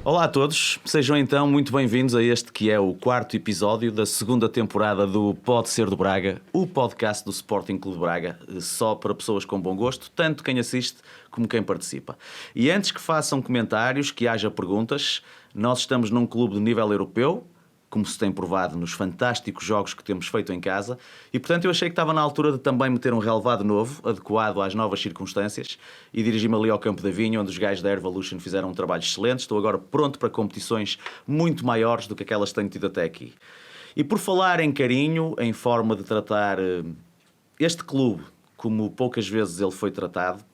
Olá a todos, sejam então muito bem-vindos a este que é o quarto episódio da segunda temporada do Pode Ser do Braga, o podcast do Sporting Clube de Braga, só para pessoas com bom gosto, tanto quem assiste como quem participa. E antes que façam comentários, que haja perguntas, nós estamos num clube de nível europeu, como se tem provado nos fantásticos jogos que temos feito em casa, e portanto eu achei que estava na altura de também meter um relevado novo, adequado às novas circunstâncias, e dirigi-me ali ao Campo da Vinha, onde os gajos da Evolution fizeram um trabalho excelente. Estou agora pronto para competições muito maiores do que aquelas que tenho tido até aqui. E por falar em carinho, em forma de tratar este clube como poucas vezes ele foi tratado,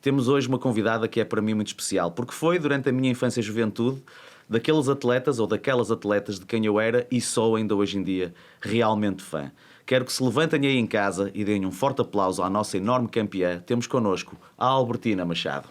temos hoje uma convidada que é para mim muito especial, porque foi, durante a minha infância e juventude, daqueles atletas ou daquelas atletas de quem eu era e sou ainda hoje em dia realmente fã. Quero que se levantem aí em casa e deem um forte aplauso à nossa enorme campeã. Temos connosco a Albertina Machado.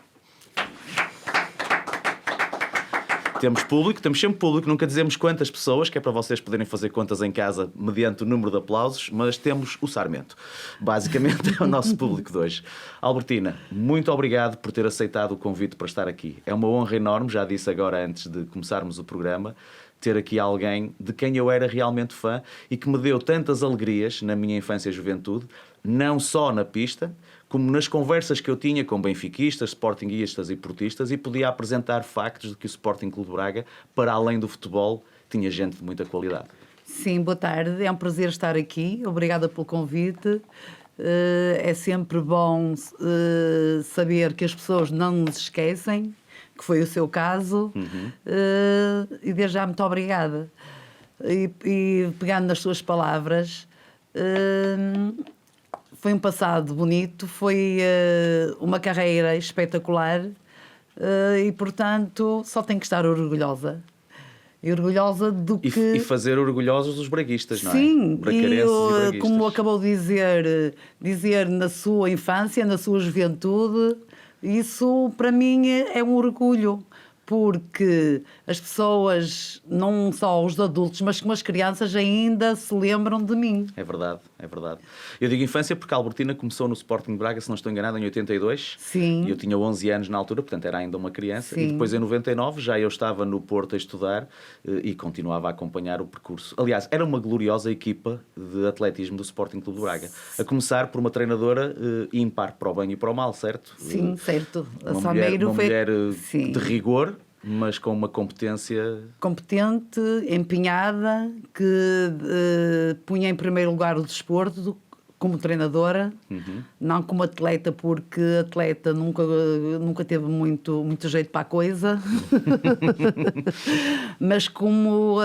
Temos público, temos sempre público, nunca dizemos quantas pessoas, que é para vocês poderem fazer contas em casa mediante o número de aplausos, mas temos o Sarmento. Basicamente é o nosso público de hoje. Albertina, muito obrigado por ter aceitado o convite para estar aqui. É uma honra enorme, já disse agora antes de começarmos o programa, ter aqui alguém de quem eu era realmente fã e que me deu tantas alegrias na minha infância e juventude, não só na pista, como nas conversas que eu tinha com benfiquistas, sportinguistas e portistas, e podia apresentar factos de que o Sporting Clube de Braga, para além do futebol, tinha gente de muita qualidade. Sim, boa tarde. É um prazer estar aqui. Obrigada pelo convite. É sempre bom saber que as pessoas não nos esquecem, que foi o seu caso. E desde já, muito obrigada. E pegando nas suas palavras... Foi um passado bonito, foi uma carreira espetacular e, portanto, só tenho que estar orgulhosa. E orgulhosa do que... E fazer orgulhosos os braguistas, não é? Sim, e como acabou de dizer na sua infância, na sua juventude, isso para mim é um orgulho. Porque as pessoas, não só os adultos, mas como as crianças ainda se lembram de mim. É verdade, é verdade. Eu digo infância porque a Albertina começou no Sporting de Braga, se não estou enganado, em 82. Sim. E eu tinha 11 anos na altura, portanto era ainda uma criança. Sim. E depois em 99 já eu estava no Porto a estudar e continuava a acompanhar o percurso. Aliás, era uma gloriosa equipa de atletismo do Sporting Clube de Braga. A começar por uma treinadora ímpar para o bem e para o mal, certo? Sim, certo. Uma mulher de rigor, mas com uma competência... Competente, empenhada, que punha em primeiro lugar o desporto como treinadora, não como atleta, porque atleta nunca teve muito jeito para a coisa, mas como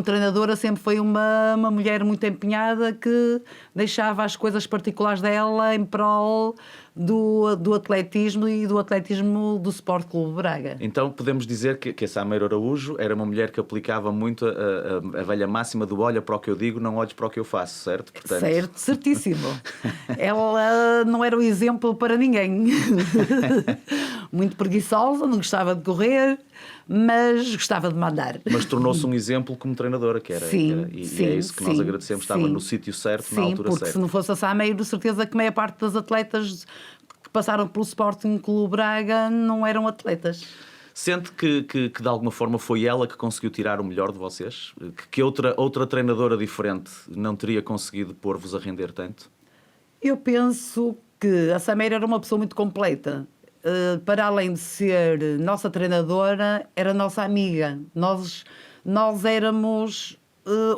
treinadora sempre foi uma mulher muito empenhada que deixava as coisas particulares dela em prol do atletismo e do atletismo do Sport Clube de Braga. Então podemos dizer que a Sameiro Araújo era uma mulher que aplicava muito a velha máxima do olha para o que eu digo, não olhes para o que eu faço, certo? Portanto... Certo, certíssimo. Ela não era um exemplo para ninguém. Muito preguiçosa, não gostava de correr, mas gostava de mandar. Mas tornou-se um exemplo como treinadora, que era. Sim, e sim, é isso que nós agradecemos, estava no sítio certo, na altura certa. Porque se não fosse a Sameiro, de certeza que meia parte das atletas que passaram pelo Sporting Clube Braga não eram atletas. Sente que de alguma forma foi ela que conseguiu tirar o melhor de vocês? Que outra treinadora diferente não teria conseguido pôr-vos a render tanto? Eu penso que a Sameiro era uma pessoa muito completa. Para além de ser nossa treinadora, era nossa amiga. Nós éramos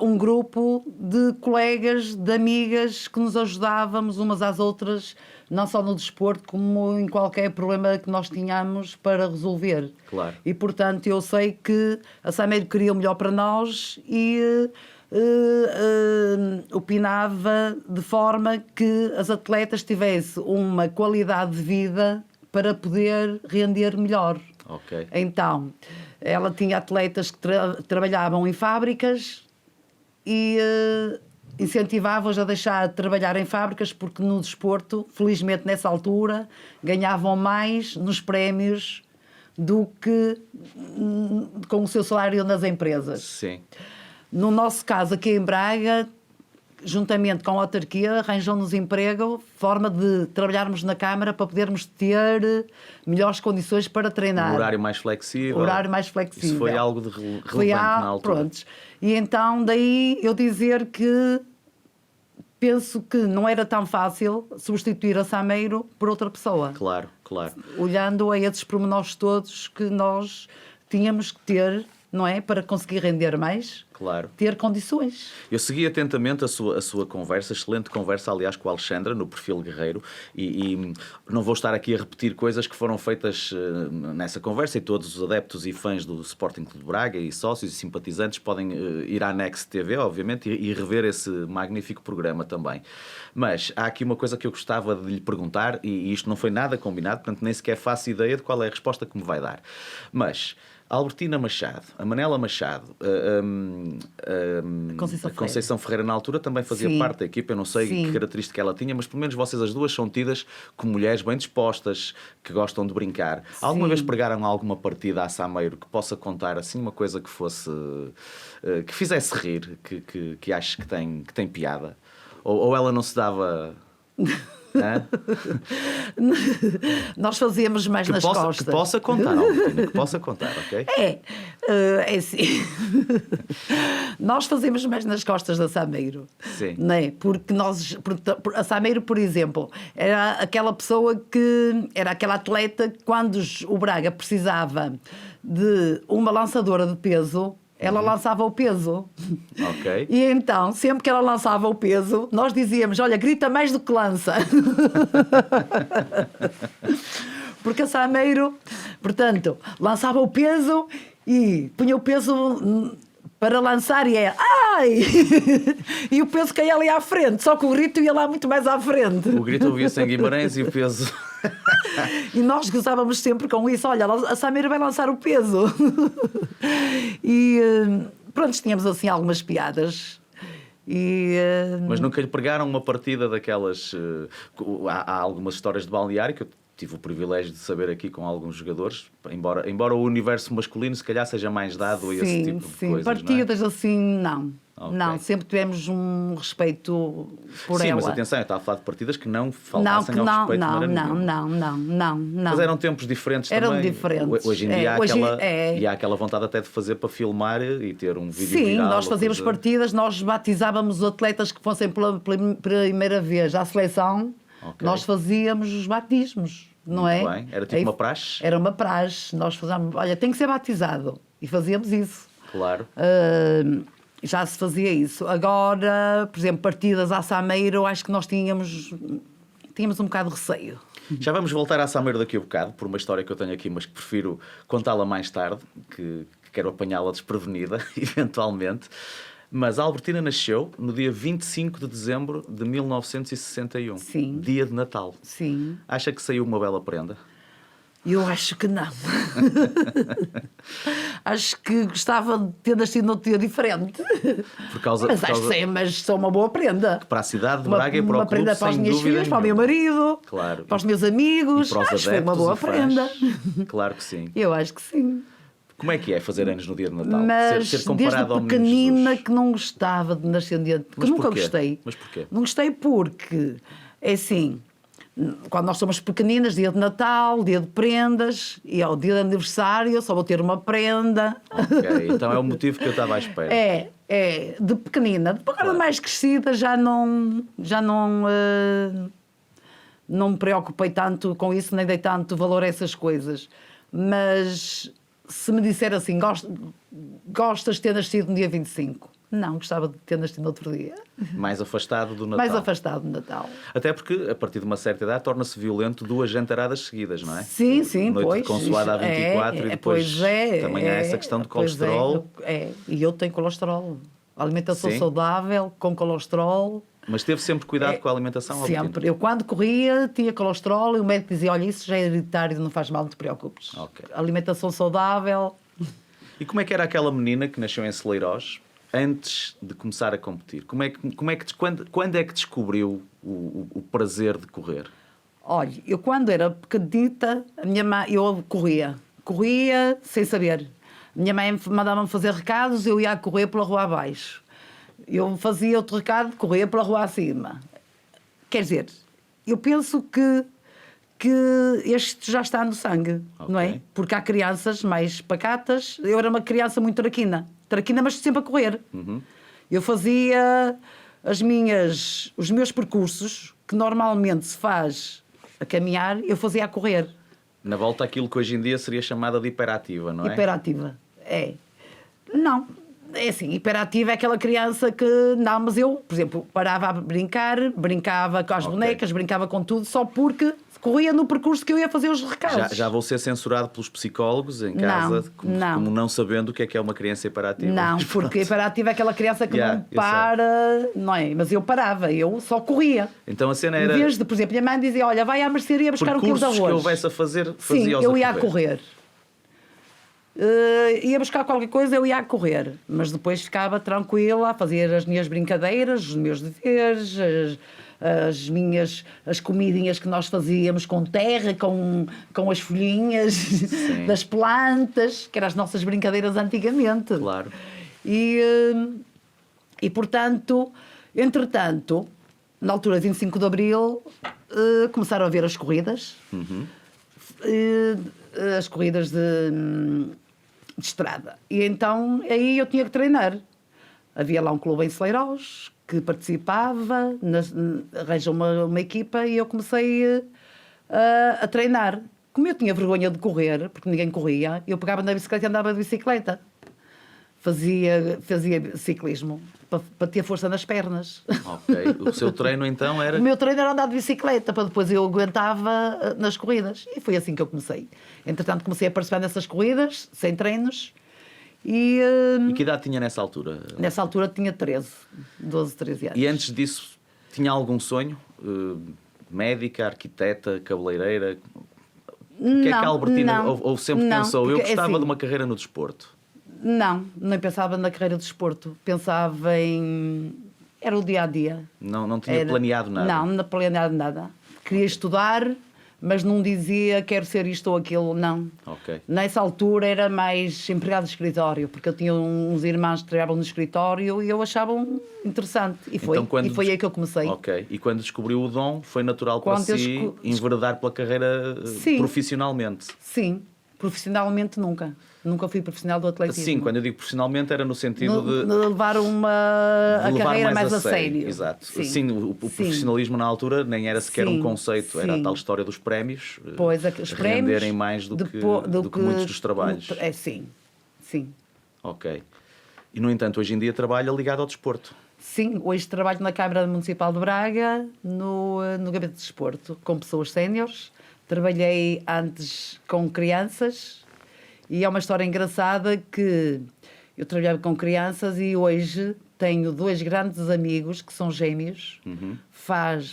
um grupo de colegas, de amigas que nos ajudávamos umas às outras, não só no desporto, como em qualquer problema que nós tínhamos para resolver. Claro. E, portanto, eu sei que a Sameiro queria o melhor para nós e opinava de forma que as atletas tivessem uma qualidade de vida para poder render melhor. Okay. Então, ela tinha atletas que trabalhavam em fábricas e incentivava-os a deixar de trabalhar em fábricas porque no desporto, felizmente nessa altura, ganhavam mais nos prémios do que com o seu salário nas empresas. Sim. No nosso caso, aqui em Braga, juntamente com a autarquia, arranjam-nos emprego, forma de trabalharmos na Câmara para podermos ter melhores condições para treinar. Um horário mais flexível. Horário mais flexível. Isso foi algo de relevante na altura. Prontos. E então, daí eu dizer que penso que não era tão fácil substituir a Sameiro por outra pessoa. Claro, claro. Olhando a esses pormenores todos que nós tínhamos que ter, não é? Para conseguir render mais, claro. Ter condições. Eu segui atentamente a sua conversa, excelente conversa, aliás, com a Alexandra, no Perfil Guerreiro, e não vou estar aqui a repetir coisas que foram feitas nessa conversa, e todos os adeptos e fãs do Sporting Clube de Braga, e sócios e simpatizantes, podem ir à Next TV, obviamente, e rever esse magnífico programa também. Mas há aqui uma coisa que eu gostava de lhe perguntar, e isto não foi nada combinado, portanto nem sequer faço ideia de qual é a resposta que me vai dar. Mas a Albertina Machado, a Manela Machado, a Conceição Ferreira na altura também fazia parte da equipa. Eu não sei que característica ela tinha, mas pelo menos vocês as duas são tidas como mulheres bem dispostas, que gostam de brincar. Alguma vez pregaram alguma partida a Sameiro que possa contar assim uma coisa que fosse que fizesse rir, que acho que tem piada? Ou ela não se dava... Nós fazíamos mais nas costas. Que possa contar, Albertina, que possa contar, ok? É assim. Nós fazíamos mais nas costas da Sameiro. Sim. Não é? Porque a Sameiro, por exemplo, era aquela pessoa que era aquela atleta que quando o Braga precisava de uma lançadora de peso, ela lançava o peso. Ok. E então, sempre que ela lançava o peso, nós dizíamos, olha, grita mais do que lança. Porque a Sameiro, portanto, lançava o peso e punha o peso para lançar e é ai! E o peso caía ali à frente, só que o grito ia lá muito mais à frente. O grito ouvia-se em Guimarães e o peso... E nós gozávamos sempre com isso. Olha, a Sameiro vai lançar o peso. E pronto, tínhamos assim algumas piadas. Mas nunca lhe pregaram uma partida daquelas... Há algumas histórias de balneário que eu tive o privilégio de saber aqui com alguns jogadores, embora o universo masculino se calhar seja mais dado a esse tipo de coisas. Partidas assim, não. Okay. Não, sempre tivemos um respeito por ela. Sim, mas atenção, eu estava a falar de partidas que não faltassem ao respeito de maneira nenhuma. Não. Mas eram tempos diferentes também. Eram diferentes. Hoje em dia há aquela vontade até de fazer para filmar e ter um vídeo viral. Sim, nós fazíamos partidas, nós batizávamos os atletas que fossem pela primeira vez à seleção. Okay. Nós fazíamos os batismos, não Muito é? Bem. Era tipo uma praxe? Era uma praxe. Nós fazíamos, olha, tem que ser batizado. E fazíamos isso. Claro. Já se fazia isso. Agora, por exemplo, partidas à Sameiro, acho que nós tínhamos um bocado de receio. Já vamos voltar à Sameiro daqui a bocado, por uma história que eu tenho aqui, mas que prefiro contá-la mais tarde, que quero apanhá-la desprevenida, eventualmente. Mas a Albertina nasceu no dia 25 de dezembro de 1961. Sim. Dia de Natal. Sim. Acha que saiu uma bela prenda? Eu acho que não. Acho que gostava de ter nascido num dia diferente. Mas sou uma boa prenda. Para a cidade de Braga e para o clube, prenda para as minhas filhas, para o meu marido, claro. Para os meus amigos. E para os adeptos, foi uma boa prenda. Claro que sim. Eu acho que sim. Como é que é fazer anos no dia de Natal? Mas ser comparado desde pequenina que não gostava de nascer no dia de Natal. Mas nunca porquê? Gostei. Mas porquê? Não gostei porque, é assim, quando nós somos pequeninas, dia de Natal, dia de prendas, e ao dia de aniversário eu só vou ter uma prenda. Ok, então é o motivo que eu estava à espera. De pequenina. Depois, agora mais crescida, já não me preocupei tanto com isso, nem dei tanto valor a essas coisas. Mas se me disser assim, gostas de ter nascido no dia 25? Não, gostava de ter nascido no outro dia. Mais afastado do Natal. Mais afastado do Natal. Até porque, a partir de uma certa idade, torna-se violento 2 jantaradas seguidas, não é? Sim, Noite pois. de consoada a 24 e depois também há essa questão de colesterol. E eu tenho colesterol. Alimentação saudável, com colesterol. Mas teve sempre cuidado com a alimentação? Sempre. Eu, quando corria, tinha colesterol e o médico dizia, olha, isso já é hereditário, não faz mal, não te preocupes. Okay. Alimentação saudável. E como é que era aquela menina que nasceu em Celeiros antes de começar a competir? Quando é que descobriu o prazer de correr? Olha, eu quando era pequenita, a minha mãe, eu corria sem saber. A minha mãe mandava-me fazer recados, eu ia a correr pela rua abaixo. Eu fazia outro recado, corria pela rua acima. Quer dizer, eu penso que este já está no sangue, não é? Porque há crianças mais pacatas. Eu era uma criança muito traquina, mas sempre a correr. Eu fazia os meus percursos, que normalmente se faz a caminhar, eu fazia a correr. Na volta, aquilo que hoje em dia seria chamada de hiperativa, não é? Hiperativa, é. Não, é assim, hiperativa é aquela criança que... Não, mas eu, por exemplo, parava a brincar, brincava com as bonecas, brincava com tudo, só porque corria no percurso que eu ia fazer os recados. Já vou ser censurado pelos psicólogos em casa, como não sabendo o que é uma criança hiperativa. Não, porque hiperativa é aquela criança que não para, não é? Mas eu parava, eu só corria. Então a cena era... Em vez de, por exemplo, minha mãe dizia, olha, vai à mercearia buscar um quilo de arroz. Percursos que eu houvesse a fazer, fazia-os. Sim, eu ia a correr. Ia buscar qualquer coisa, eu ia a correr. Mas depois ficava tranquila a fazer as minhas brincadeiras, os meus deveres, as comidinhas que nós fazíamos com terra, com as folhinhas das plantas, que eram as nossas brincadeiras antigamente. Claro. E portanto, entretanto, na altura de 25 de Abril, começaram a haver as corridas. As corridas de estrada. E então aí eu tinha que treinar. Havia lá um clube em Celeiros que participava, arranjou uma equipa e eu comecei a treinar. Como eu tinha vergonha de correr, porque ninguém corria, eu pegava na bicicleta e andava de bicicleta. Fazia ciclismo para ter força nas pernas. Ok. O seu treino então era... O meu treino era andar de bicicleta, para depois eu aguentava nas corridas. E foi assim que eu comecei. Entretanto, comecei a participar nessas corridas, sem treinos. E que idade tinha nessa altura? Nessa altura tinha 12, 13 anos. E antes disso, tinha algum sonho? Médica, arquiteta, cabeleireira? O que é que a Albertina ou sempre pensou? Eu gostava de uma carreira no desporto. Não, nem pensava na carreira de desporto. Pensava em... Era o dia-a-dia. Não tinha planeado nada? Não planeado nada. Queria estudar, mas não dizia quero ser isto ou aquilo, não. Okay. Nessa altura era mais empregado de escritório, porque eu tinha uns irmãos que trabalhavam no escritório e eu achava interessante. E foi, então, foi aí que eu comecei. Ok. E quando descobriu o dom, foi natural para si enveredar pela carreira profissionalmente? Sim. Profissionalmente nunca. Nunca fui profissional do atletismo. Sim, quando eu digo profissionalmente era no sentido de levar a carreira mais a sério. Exato. Sim, o profissionalismo na altura nem era sequer um conceito, era a tal história dos prémios. Pois, os prémios renderem mais do que muitos dos trabalhos. Sim. Ok. E, no entanto, hoje em dia trabalha ligado ao desporto. Sim, hoje trabalho na Câmara Municipal de Braga, no Gabinete de Desporto, com pessoas séniores. Trabalhei antes com crianças e é uma história engraçada que eu trabalhava com crianças e hoje tenho 2 grandes amigos que são gêmeos,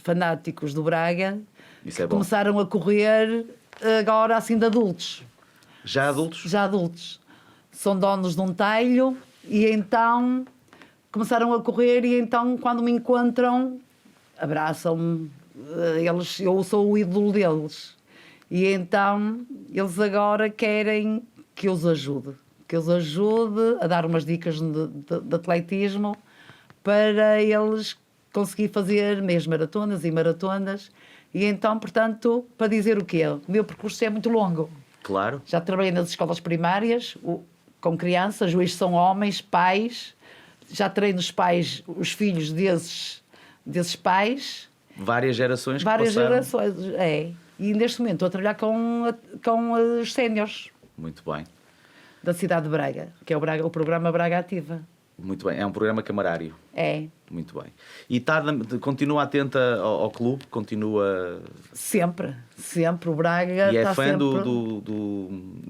fanáticos do Braga, que começaram a correr agora assim de adultos. Já adultos? Já adultos. São donos de um talho e então começaram a correr e então quando me encontram abraçam-me. Eu sou o ídolo deles. E então, eles agora querem que eu os ajude. Que eu os ajude a dar umas dicas de atletismo para eles conseguirem fazer meias maratonas e maratonas. E então, portanto, para dizer o quê? O meu percurso é muito longo. Claro. Já trabalhei nas escolas primárias, com crianças, hoje são homens, pais. Já treino os filhos desses pais. Várias gerações que Várias passaram. Gerações, é. E neste momento estou a trabalhar com os séniores. Muito bem. Da cidade de Braga, que é o programa Braga Ativa. Muito bem. É um programa camarário. É. Muito bem. E continua atenta ao clube? Continua... Sempre. O Braga e é está fã sempre...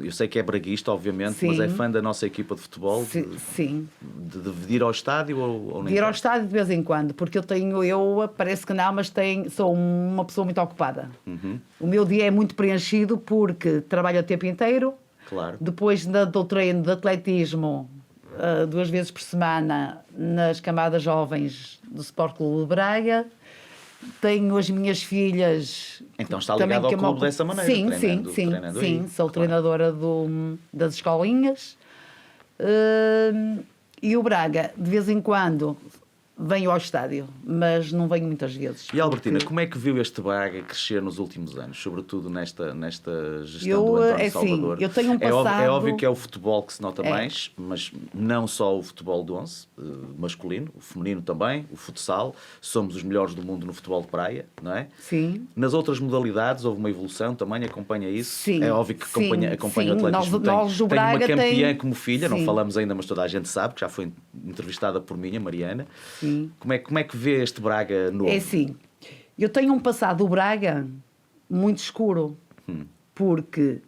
Eu sei que é braguista, obviamente, sim. Mas é fã da nossa equipa de futebol? Sim. De ir ao estádio ou nem? De ir ao estádio de vez em quando, porque parece que não, mas sou uma pessoa muito ocupada. O meu dia é muito preenchido porque trabalho o tempo inteiro. Claro. Depois do treino de atletismo, 2 vezes por semana nas camadas jovens do Sport Clube de Braga. Tenho as minhas filhas. Então está ligado ao clube dessa maneira? Sim, sou treinadora das escolinhas. E o Braga, de vez em quando, venho ao estádio, mas não venho muitas vezes. E Albertina, porque como é que viu este Braga crescer nos últimos anos, sobretudo nesta gestão do António Salvador? Eu tenho um É passado... óbvio que é o futebol que se nota mais, mas não só o futebol de 11 masculino, o feminino também, o futsal. Somos os melhores do mundo no futebol de praia, não é? Sim. Nas outras modalidades houve uma evolução também, acompanha isso? Sim, É óbvio que acompanha o atletismo. Nós, o tem uma Braga campeã como filha, não Sim. falamos ainda, mas toda a gente sabe, que já foi entrevistada por mim, a Mariana. Sim. Como é que vê este Braga novo? É assim, eu tenho um passado do Braga muito escuro, porque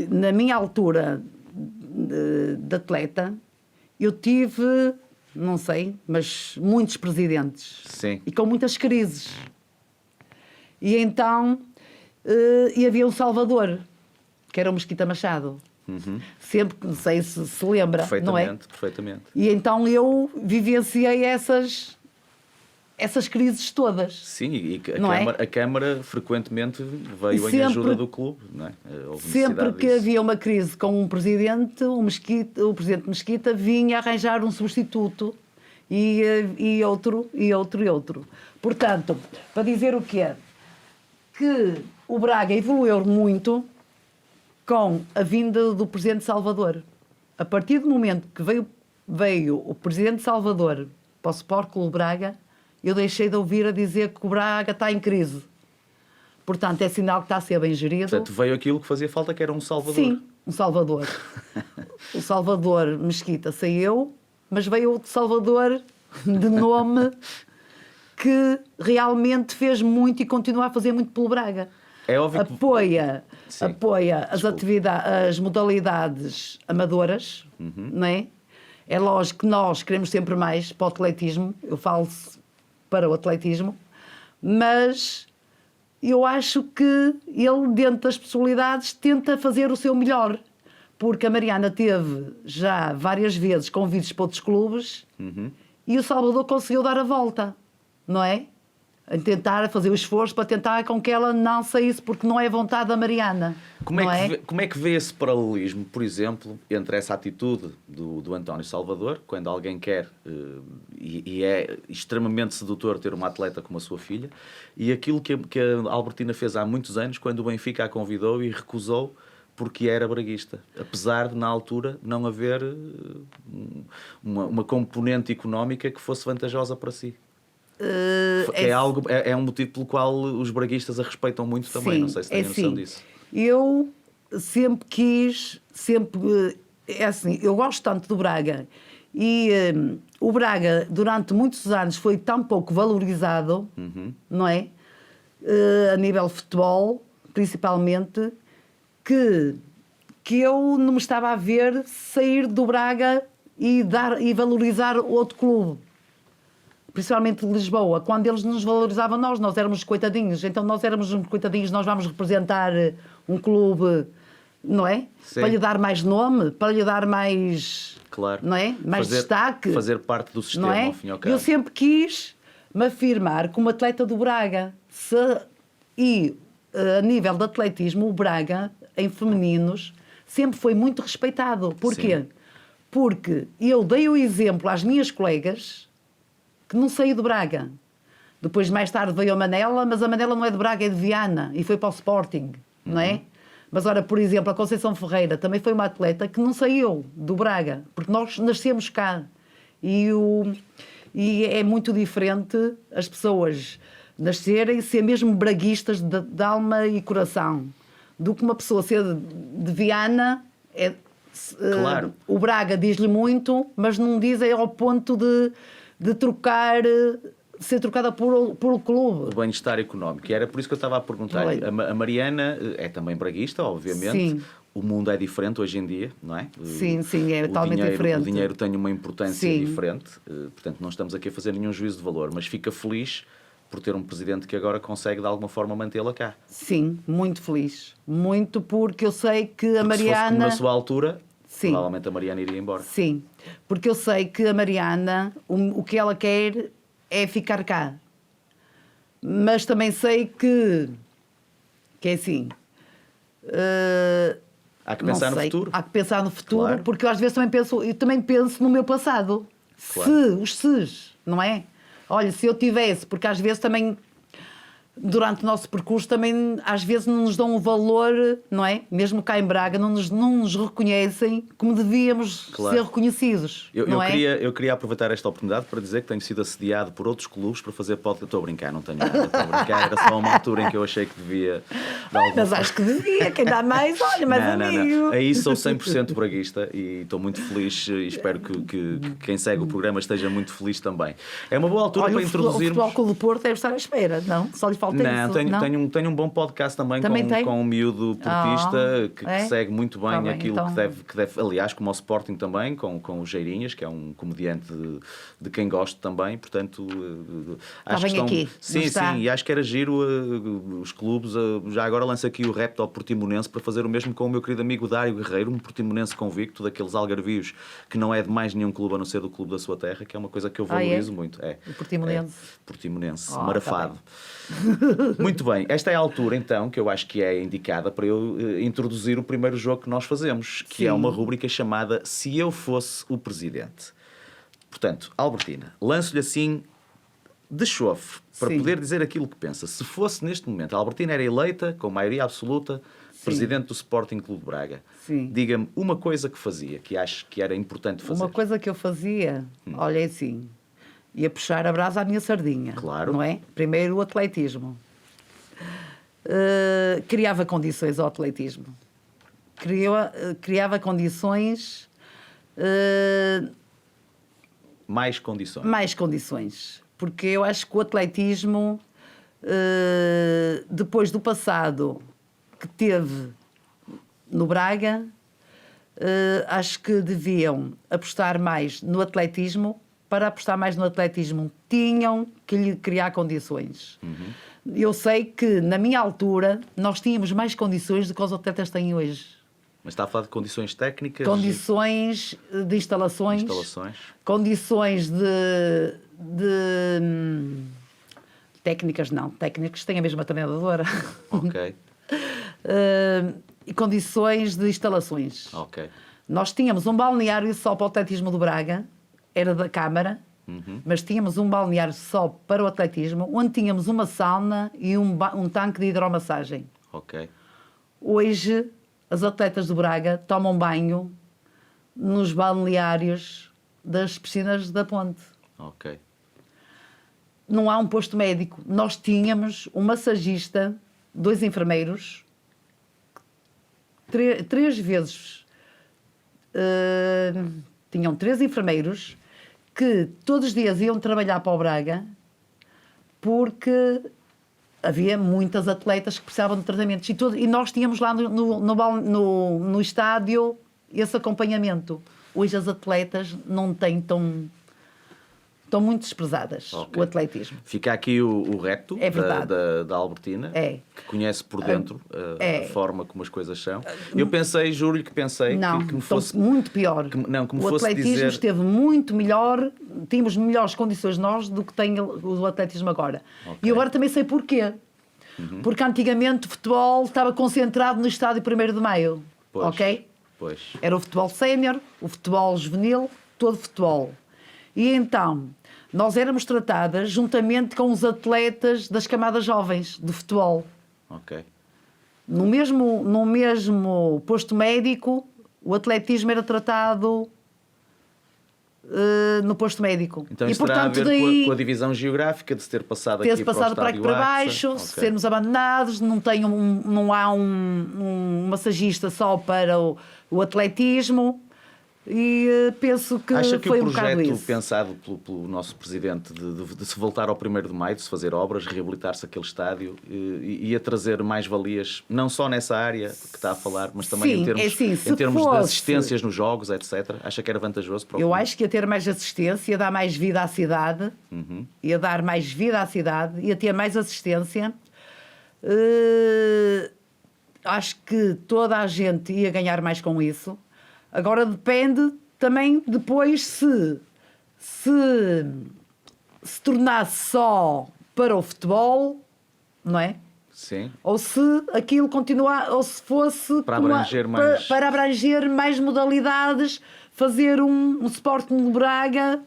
na minha altura de atleta eu tive, não sei, mas muitos presidentes. Sim. E com muitas crises. E então e havia um Salvador, que era o Mesquita Machado. Sempre, não sei se lembra, não é? Perfeitamente. E então eu vivenciei essas crises todas. Sim, e Não a Câmara frequentemente veio em sempre, ajuda do clube, não é? Houve sempre que disso. havia uma crise com um presidente, o presidente Mesquita vinha arranjar um substituto e outro. Portanto, para dizer o quê? Que o Braga evoluiu muito com a vinda do presidente Salvador. A partir do momento que veio o presidente Salvador para o Sport Clube Braga, eu deixei de ouvir a dizer que o Braga está em crise. Portanto, é sinal que está a ser bem gerido. Portanto, veio aquilo que fazia falta, que era um Salvador. Sim, um Salvador. O Salvador Mesquita saiu, mas veio outro Salvador de nome que realmente fez muito e continua a fazer muito pelo Braga. É óbvio que... Apoia as Desculpe. as modalidades amadoras, não é? É lógico que nós queremos sempre mais para o atletismo, eu falo-se para o atletismo, mas eu acho que ele, dentro das possibilidades, tenta fazer o seu melhor, porque a Mariana teve já várias vezes convites para outros clubes e o Salvador conseguiu dar a volta, não é? A tentar fazer o esforço para tentar com que ela não saísse, porque não é vontade da Mariana. Como é que vê esse paralelismo, por exemplo, entre essa atitude do António Salvador, quando alguém quer, e é extremamente sedutor ter uma atleta como a sua filha, e aquilo que a Albertina fez há muitos anos, quando o Benfica a convidou e recusou porque era braguista, apesar de, na altura, não haver uma componente económica que fosse vantajosa para si? É um motivo pelo qual os braguistas a respeitam muito também, sim, não sei se têm noção disso. Eu sempre quis, é assim, eu gosto tanto do Braga e o Braga durante muitos anos foi tão pouco valorizado, não é? A nível de futebol, principalmente, que eu não me estava a ver sair do Braga e valorizar outro clube. Principalmente de Lisboa, quando eles nos valorizavam nós éramos coitadinhos, então nós éramos coitadinhos, nós vamos representar um clube, não é? Sim. Para lhe dar mais nome, para lhe dar mais, claro, não é? Mais destaque. Fazer parte do sistema, não é? ao fim e ao cabo. Eu sempre quis me afirmar como atleta do Braga. A nível de atletismo, o Braga, em femininos, sempre foi muito respeitado. Porquê? Sim. Porque eu dei o exemplo às minhas colegas que não saí do Braga. Depois, mais tarde, veio a Manela, mas a Manela não é de Braga, é de Viana, e foi para o Sporting, não é? Mas, ora, por exemplo, a Conceição Ferreira também foi uma atleta que não saiu do Braga, porque nós nascemos cá. E é muito diferente as pessoas nascerem, ser mesmo braguistas de alma e coração, do que uma pessoa ser de Viana. Claro. O Braga diz-lhe muito, mas não diz ao ponto de ser trocada por o clube. O bem-estar económico. E era por isso que eu estava a perguntar. A Mariana é também braguista, obviamente. Sim. O mundo é diferente hoje em dia, não é? Sim, é totalmente diferente. O dinheiro tem uma importância Sim. diferente. Portanto, não estamos aqui a fazer nenhum juízo de valor, mas fica feliz por ter um presidente que agora consegue, de alguma forma, mantê-la cá. Sim, muito feliz. Muito, porque eu sei que a Mariana... Se fosse como na sua altura, sim, provavelmente a Mariana iria embora. Sim, porque eu sei que a Mariana, o que ela quer é ficar cá. Mas também sei que é assim... Há que pensar no futuro. Há que pensar no futuro, Claro. porque eu às vezes também penso no meu passado. Claro. Os ses, não é? Olha, se eu tivesse, porque às vezes também, durante o nosso percurso, também às vezes não nos dão o valor, não é? Mesmo cá em Braga, não nos reconhecem como devíamos ser reconhecidos. Eu queria aproveitar esta oportunidade para dizer que tenho sido assediado por outros clubes para fazer podcast. Estou a brincar, não tenho nada, estou a brincar, era só uma altura em que eu achei que devia. Mas acho que devia, quem dá mais, olha, mais amigo. Não. Aí sou 100% braguista e estou muito feliz e espero que quem segue o programa esteja muito feliz também. É uma boa altura para introduzirmos. O Futebol Clube do Porto deve estar à espera, não? Só lhe falta isso. Tenho um bom podcast também com um miúdo portista que segue muito bem aquilo então... que deve. Aliás, como ao Sporting também, com o Geirinhas, que é um comediante de quem gosto também, portanto acho que estão... aqui. Sim, e acho que era giro os clubes. Já agora lanço aqui o repto ao Portimonense para fazer o mesmo com o meu querido amigo Dário Guerreiro, um portimonense convicto, daqueles algarvios que não é de mais nenhum clube a não ser do clube da sua terra, que é uma coisa que eu valorizo muito. O Portimonense. Portimonense, marafado. Muito bem, esta é a altura então que eu acho que é indicada para eu introduzir o primeiro jogo que nós fazemos, que é uma rúbrica chamada Se Eu Fosse o Presidente. Portanto, Albertina, lanço-lhe assim de chofre para poder dizer aquilo que pensa. Se fosse neste momento, a Albertina era eleita com maioria absoluta presidente do Sporting Clube de Braga. Diga-me uma coisa que fazia, que acho que era importante fazer. Uma coisa que eu fazia, olha assim, ia puxar a brasa à minha sardinha. Claro. Não é? Primeiro o atletismo. Criava condições ao atletismo. Criava condições... Mais condições. Mais condições. Porque eu acho que o atletismo, depois do passado que teve no Braga, acho que deviam apostar mais no atletismo. Para apostar mais no atletismo, tinham que lhe criar condições. Eu sei que, na minha altura, nós tínhamos mais condições do que os atletas têm hoje. Mas está a falar de condições técnicas? Condições de instalações. Condições de técnicas não. Técnicas têm a mesma treinadora. Ok. E condições de instalações. Ok. Nós tínhamos um balneário só para o atletismo do Braga, era da Câmara, mas tínhamos um balneário só para o atletismo, onde tínhamos uma sauna e um tanque de hidromassagem. Ok. Hoje, as atletas do Braga tomam banho nos balneários das piscinas da Ponte. Ok. Não há um posto médico. Nós tínhamos um massagista, 2 enfermeiros, 3 vezes. Tinham 3 enfermeiros que todos os dias iam trabalhar para o Braga porque havia muitas atletas que precisavam de tratamentos e nós tínhamos lá no estádio esse acompanhamento. Hoje as atletas não têm estão muito desprezadas, o atletismo. Fica aqui o reto da Albertina, que conhece por dentro a forma como as coisas são. Eu pensei, juro-lhe que pensei que me fosse... muito pior. O atletismo esteve muito melhor, tínhamos melhores condições nós do que tem o atletismo agora. E agora também sei porquê. Porque antigamente o futebol estava concentrado no estádio 1º de Maio. Ok? Pois. Era o futebol sénior, o futebol juvenil, todo futebol. E então, nós éramos tratadas juntamente com os atletas das camadas jovens de futebol. Ok. No mesmo posto médico, o atletismo era tratado no posto médico. Então isso terá a ver com a divisão geográfica de se ter passado aqui para aqui para baixo, sermos abandonados, não há um massagista só para o atletismo. E penso que acha que foi o projeto pensado pelo nosso presidente de se voltar ao 1º de Maio, de se fazer obras, reabilitar-se aquele estádio, ia trazer mais valias, não só nessa área que está a falar, mas também em termos de assistências nos jogos, etc. Acha que era vantajoso para o Eu acho que ia ter mais assistência, ia dar mais vida à cidade, ia dar mais vida à cidade, ia ter mais assistência. Acho que toda a gente ia ganhar mais com isso. Agora depende também depois se tornasse só para o futebol, não é? Sim. Ou se aquilo continuar, ou se fosse para abranger mais modalidades, fazer um Sporting de Braga,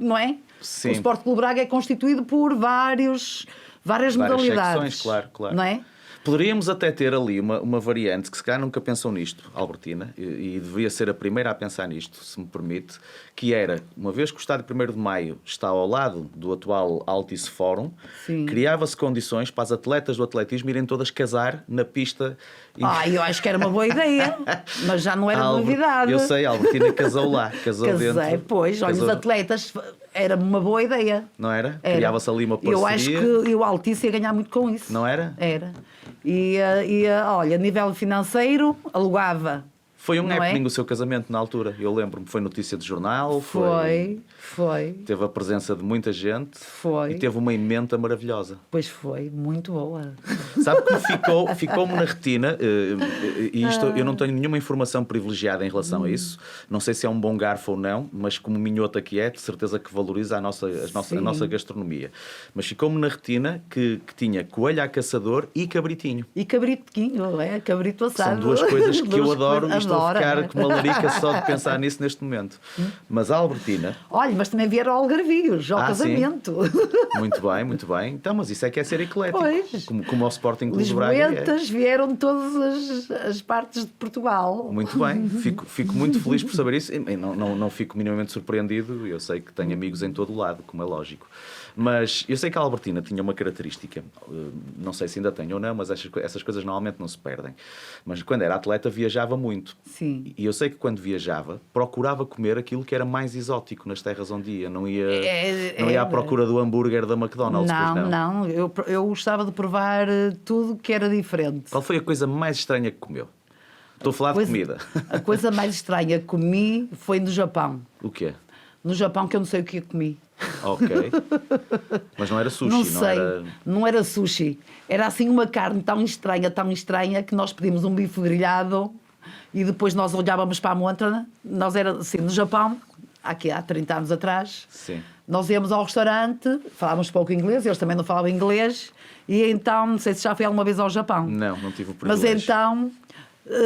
não é? Sim. O Sport Clube Braga é constituído por várias modalidades. Secções, claro. Não é? Poderíamos até ter ali uma variante que se calhar nunca pensou nisto, Albertina, e deveria ser a primeira a pensar nisto, se me permite, que era, uma vez que o estádio 1º de Maio está ao lado do atual Altice Fórum, criava-se condições para as atletas do atletismo irem todas casar na pista. Eu acho que era uma boa ideia, mas já não era novidade. Eu sei, a Albertina casou lá, casou dentro. Pois, olha, os atletas, era uma boa ideia. Não era? Criava-se ali uma parceria. Eu acho que o Altice ia ganhar muito com isso. Não era? Era. Olha, a nível financeiro, alugava. Foi um happening o seu casamento na altura, eu lembro-me. Foi notícia de jornal. Foi. Teve a presença de muita gente. Foi. E teve uma emenda maravilhosa. Pois foi, muito boa. Sabe que ficou-me na retina, e isto eu não tenho nenhuma informação privilegiada em relação a isso. Não sei se é um bom garfo ou não, mas como minhota que é, de certeza que valoriza a nossa gastronomia. Mas ficou-me na retina que tinha coelho a caçador e cabritinho. E cabritinho, cabrito assado. São duas coisas que eu adoro e estou a ficar com uma larica só de pensar nisso neste momento. Mas a Albertina... Olha, mas também vieram algarvios ao casamento. Sim. Muito bem. Então, mas isso é que é ser eclético. Pois. Como o Sporting Clube de Braga. Lisboetas vieram de todas as partes de Portugal. Muito bem. Fico muito feliz por saber isso. E não fico minimamente surpreendido. Eu sei que tenho amigos em todo o lado, como é lógico. Mas eu sei que a Albertina tinha uma característica, não sei se ainda tem ou não, mas essas coisas normalmente não se perdem. Mas quando era atleta viajava muito. Sim. E eu sei que quando viajava procurava comer aquilo que era mais exótico nas terras onde ia. Não ia à procura do hambúrguer da McDonald's. Não. Eu gostava de provar tudo que era diferente. Qual foi a coisa mais estranha que comeu? Estou a falar de comida. A coisa mais estranha que comi foi no Japão. O quê? No Japão, que eu não sei o que comi. Ok. Mas não era sushi, não sei. Não era sushi. Era assim uma carne tão estranha, que nós pedimos um bife grelhado e depois nós olhávamos para a montra. Nós era assim, no Japão, aqui há 30 anos atrás. Sim. Nós íamos ao restaurante, falávamos pouco inglês, eles também não falavam inglês, e então, não sei se já fui alguma vez ao Japão. Não tive o privilégio. Mas então,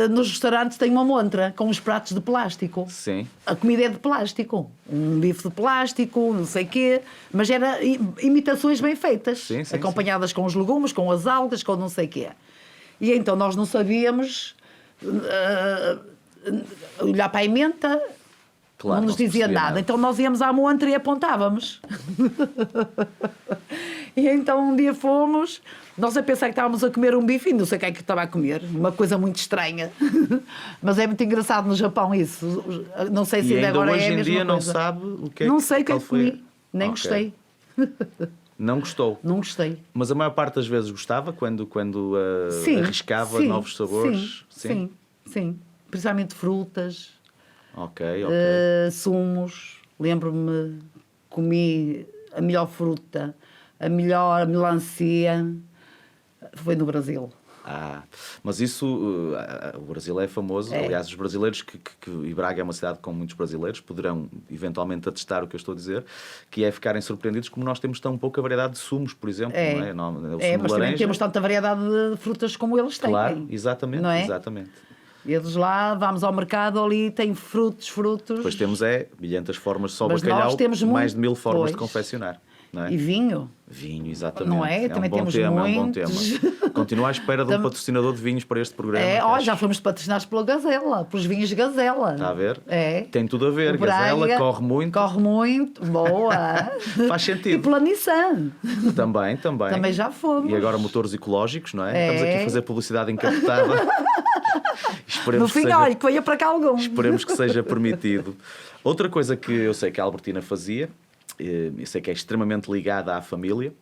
nos restaurantes tem uma montra com uns pratos de plástico. Sim. A comida é de plástico. Um bife de plástico, não sei o quê. Mas era imitações bem feitas. Sim, acompanhadas com os legumes, com as algas, com não sei o quê. E então nós não sabíamos olhar para a emenda. Claro, não nos dizia nada. Então nós íamos à montra e apontávamos. E então um dia fomos, nós a pensar que estávamos a comer um bife e não sei o que é que estava a comer. Uma coisa muito estranha. Mas é muito engraçado no Japão isso. Não sei se ainda agora é a mesma coisa. Hoje em dia não sabe o que é Não sei o que é que foi. comi. Nem gostei. Não gostou? Não gostei. Mas a maior parte das vezes gostava quando arriscava novos sabores? Sim. Principalmente frutas. Ok. Sumos. Lembro-me, comi a melhor fruta, a melhor melancia, foi no Brasil. Mas isso, o Brasil é famoso. Aliás, os brasileiros, e Braga é uma cidade com muitos brasileiros, poderão eventualmente atestar o que eu estou a dizer, que é ficarem surpreendidos como nós temos tão pouca variedade de sumos, por exemplo. Não é? Mas também temos tanta variedade de frutas como eles têm. Claro, exatamente. Não é? Exatamente. Eles lá, vamos ao mercado, ali tem frutos. Depois temos bilhentas formas só mas bacalhau, nós temos mais de 1000 formas de confeccionar. Não é? E vinho. Vinho, exatamente. Não é? Também temos É um bom muitos. tema. Continuo à espera de um patrocinador de vinhos para este programa. Já fomos patrocinados pela Gazela, pelos vinhos de Gazela. Está a ver? É. Tem tudo a ver. Braga, Gazela corre muito. Corre muito, boa. Faz sentido. E pela Nissan. Também. Também já fomos. E agora motores ecológicos, não é? Estamos aqui a fazer publicidade encapotada. No fim, olha, que venha para cá algum. Esperemos que seja permitido. Outra coisa que eu sei que a Albertina fazia, eu sei que é extremamente ligada à família,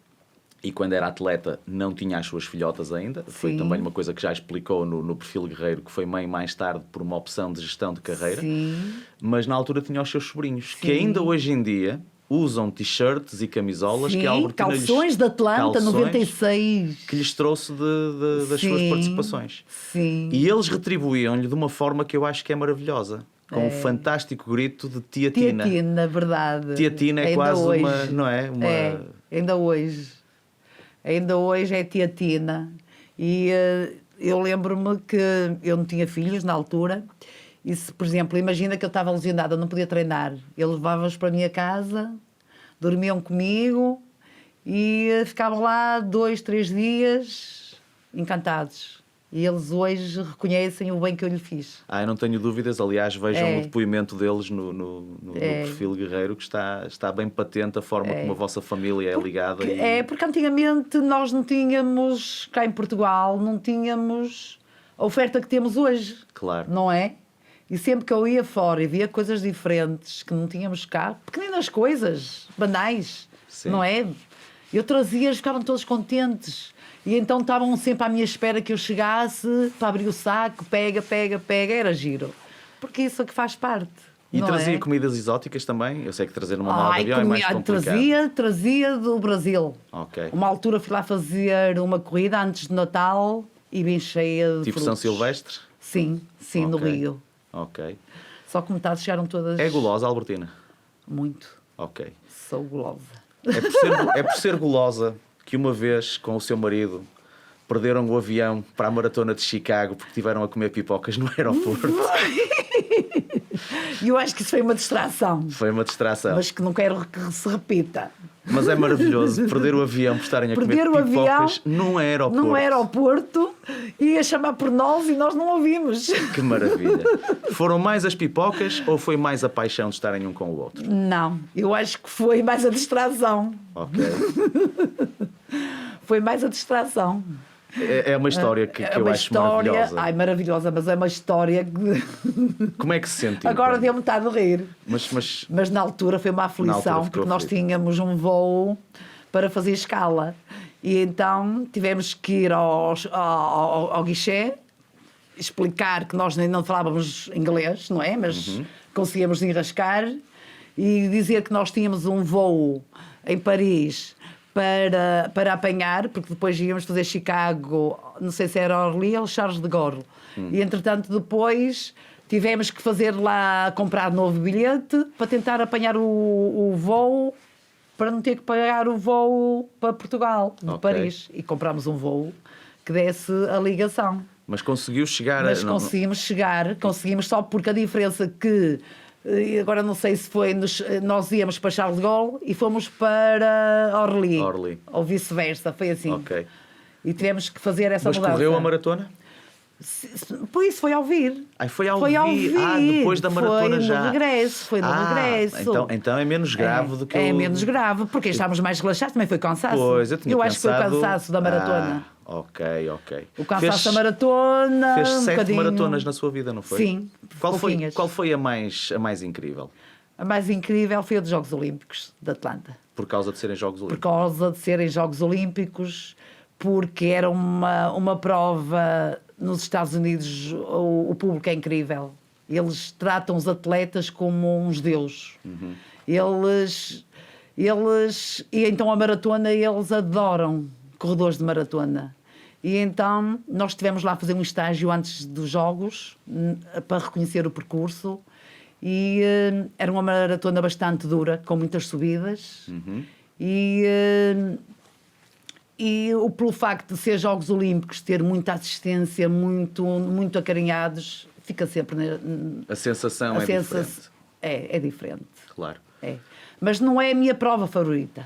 e quando era atleta não tinha as suas filhotas ainda. Sim. Foi também uma coisa que já explicou no perfil Guerreiro, que foi mãe mais tarde por uma opção de gestão de carreira. Sim. Mas na altura tinha os seus sobrinhos, Sim. que ainda hoje em dia usam t-shirts e camisolas. Sim, que a Albertina calções de Atlanta, 96. Que lhes trouxe das suas participações. Sim. E eles retribuíam-lhe de uma forma que eu acho que é maravilhosa. Com um fantástico grito de Tia Tina. Tia Tina, verdade. Tia Tina é ainda quase hoje. Não é? Ainda hoje. Ainda hoje é Tia Tina. E eu lembro-me que eu não tinha filhos na altura. E se, por exemplo, imagina que eu estava lesionada, não podia treinar. Eu levava-os para a minha casa, dormiam comigo e ficavam lá 2, 3 dias encantados. E eles hoje reconhecem o bem que eu lhe fiz. Eu não tenho dúvidas. Aliás, vejam o depoimento deles no perfil Guerreiro, que está bem patente a forma como a vossa família é ligada. Porque antigamente nós não tínhamos, cá em Portugal, não tínhamos a oferta que temos hoje. Claro. Não é? E sempre que eu ia fora e via coisas diferentes que não tínhamos cá, pequeninas coisas, banais, Sim. não é? Eu trazia, eles ficavam todos contentes. E então estavam sempre à minha espera que eu chegasse para abrir o saco, pega, era giro. Porque isso é que faz parte. E não trazia é? comidas exóticas também? Eu sei que trazer numa mala de avião é mais complicado. Trazia do Brasil. Ok. Uma altura fui lá fazer uma corrida antes de Natal e bem cheia de Tipo frutos. São Silvestre? Sim, no Ok. Rio. Ok. Só que metade chegaram todas... É gulosa, Albertina? Muito. Ok. Sou gulosa. É por ser gulosa que uma vez, com o seu marido, perderam o avião para a maratona de Chicago porque tiveram a comer pipocas no aeroporto. E eu acho que isso foi uma distração. Foi uma distração. Mas que não quero que se repita. Mas é maravilhoso perder o avião por estarem a Perder comer o pipocas avião num aeroporto. Num aeroporto e a chamar por nós e nós não ouvimos. Que maravilha. Foram mais as pipocas ou foi mais a paixão de estarem um com o outro? Não, eu acho que foi mais a distração. Ok. Foi mais a distração. É uma história que eu uma acho história, maravilhosa. maravilhosa, mas é uma história que Como é que se sentiu? agora quando- deu metade de rir. Mas Na altura foi uma Na altura aflição, ficou porque nós aflito. tínhamos um voo para fazer escala. E então tivemos que ir ao guichê, explicar que nós nem não falávamos inglês, não é? Mas conseguíamos enrascar e dizer que nós tínhamos um voo em Paris para apanhar, porque depois íamos fazer Chicago, não sei se era Orly ou Charles de Gaulle. E entretanto depois tivemos que fazer lá, comprar novo bilhete para tentar apanhar o voo, para não ter que pagar o voo para Portugal, de Ok. Paris. E comprámos um voo que desse a ligação. Mas conseguiu chegar Mas não- conseguimos só porque a diferença que, agora não sei se foi, nós íamos para Charles de Gaulle e fomos para Orly. Orly. Ou vice-versa, foi assim. Ok. E tivemos que fazer essa Mas mudança. correu a maratona? Por isso foi ao vir. Foi ao Foi ao vir. vir. Depois da maratona foi já. No regresso, foi no regresso. Então é menos grave do que É eu... menos grave, porque estávamos mais relaxados, também foi cansaço. Pois, eu tinha acho que foi o pensado- cansaço da maratona. Ok. O cansaço da maratona. Fez um 7 bocadinho. maratonas na sua vida, não foi? Sim, Qual pouquinhas. foi a mais incrível? A mais incrível foi a dos Jogos Olímpicos de Atlanta. Por causa de serem Jogos Por Olímpicos? causa de serem Jogos Olímpicos, porque era uma prova nos Estados Unidos, o público é incrível. Eles tratam os atletas como uns deuses. Eles... E então a maratona, eles adoram corredores de maratona. E então nós estivemos lá a fazer um estágio antes dos Jogos, para reconhecer o percurso. E era uma maratona bastante dura, com muitas subidas. E pelo facto de ser Jogos Olímpicos, ter muita assistência, muito acarinhados, fica sempre... A sensação é diferente. É diferente. Claro. É. Mas não é a minha prova favorita.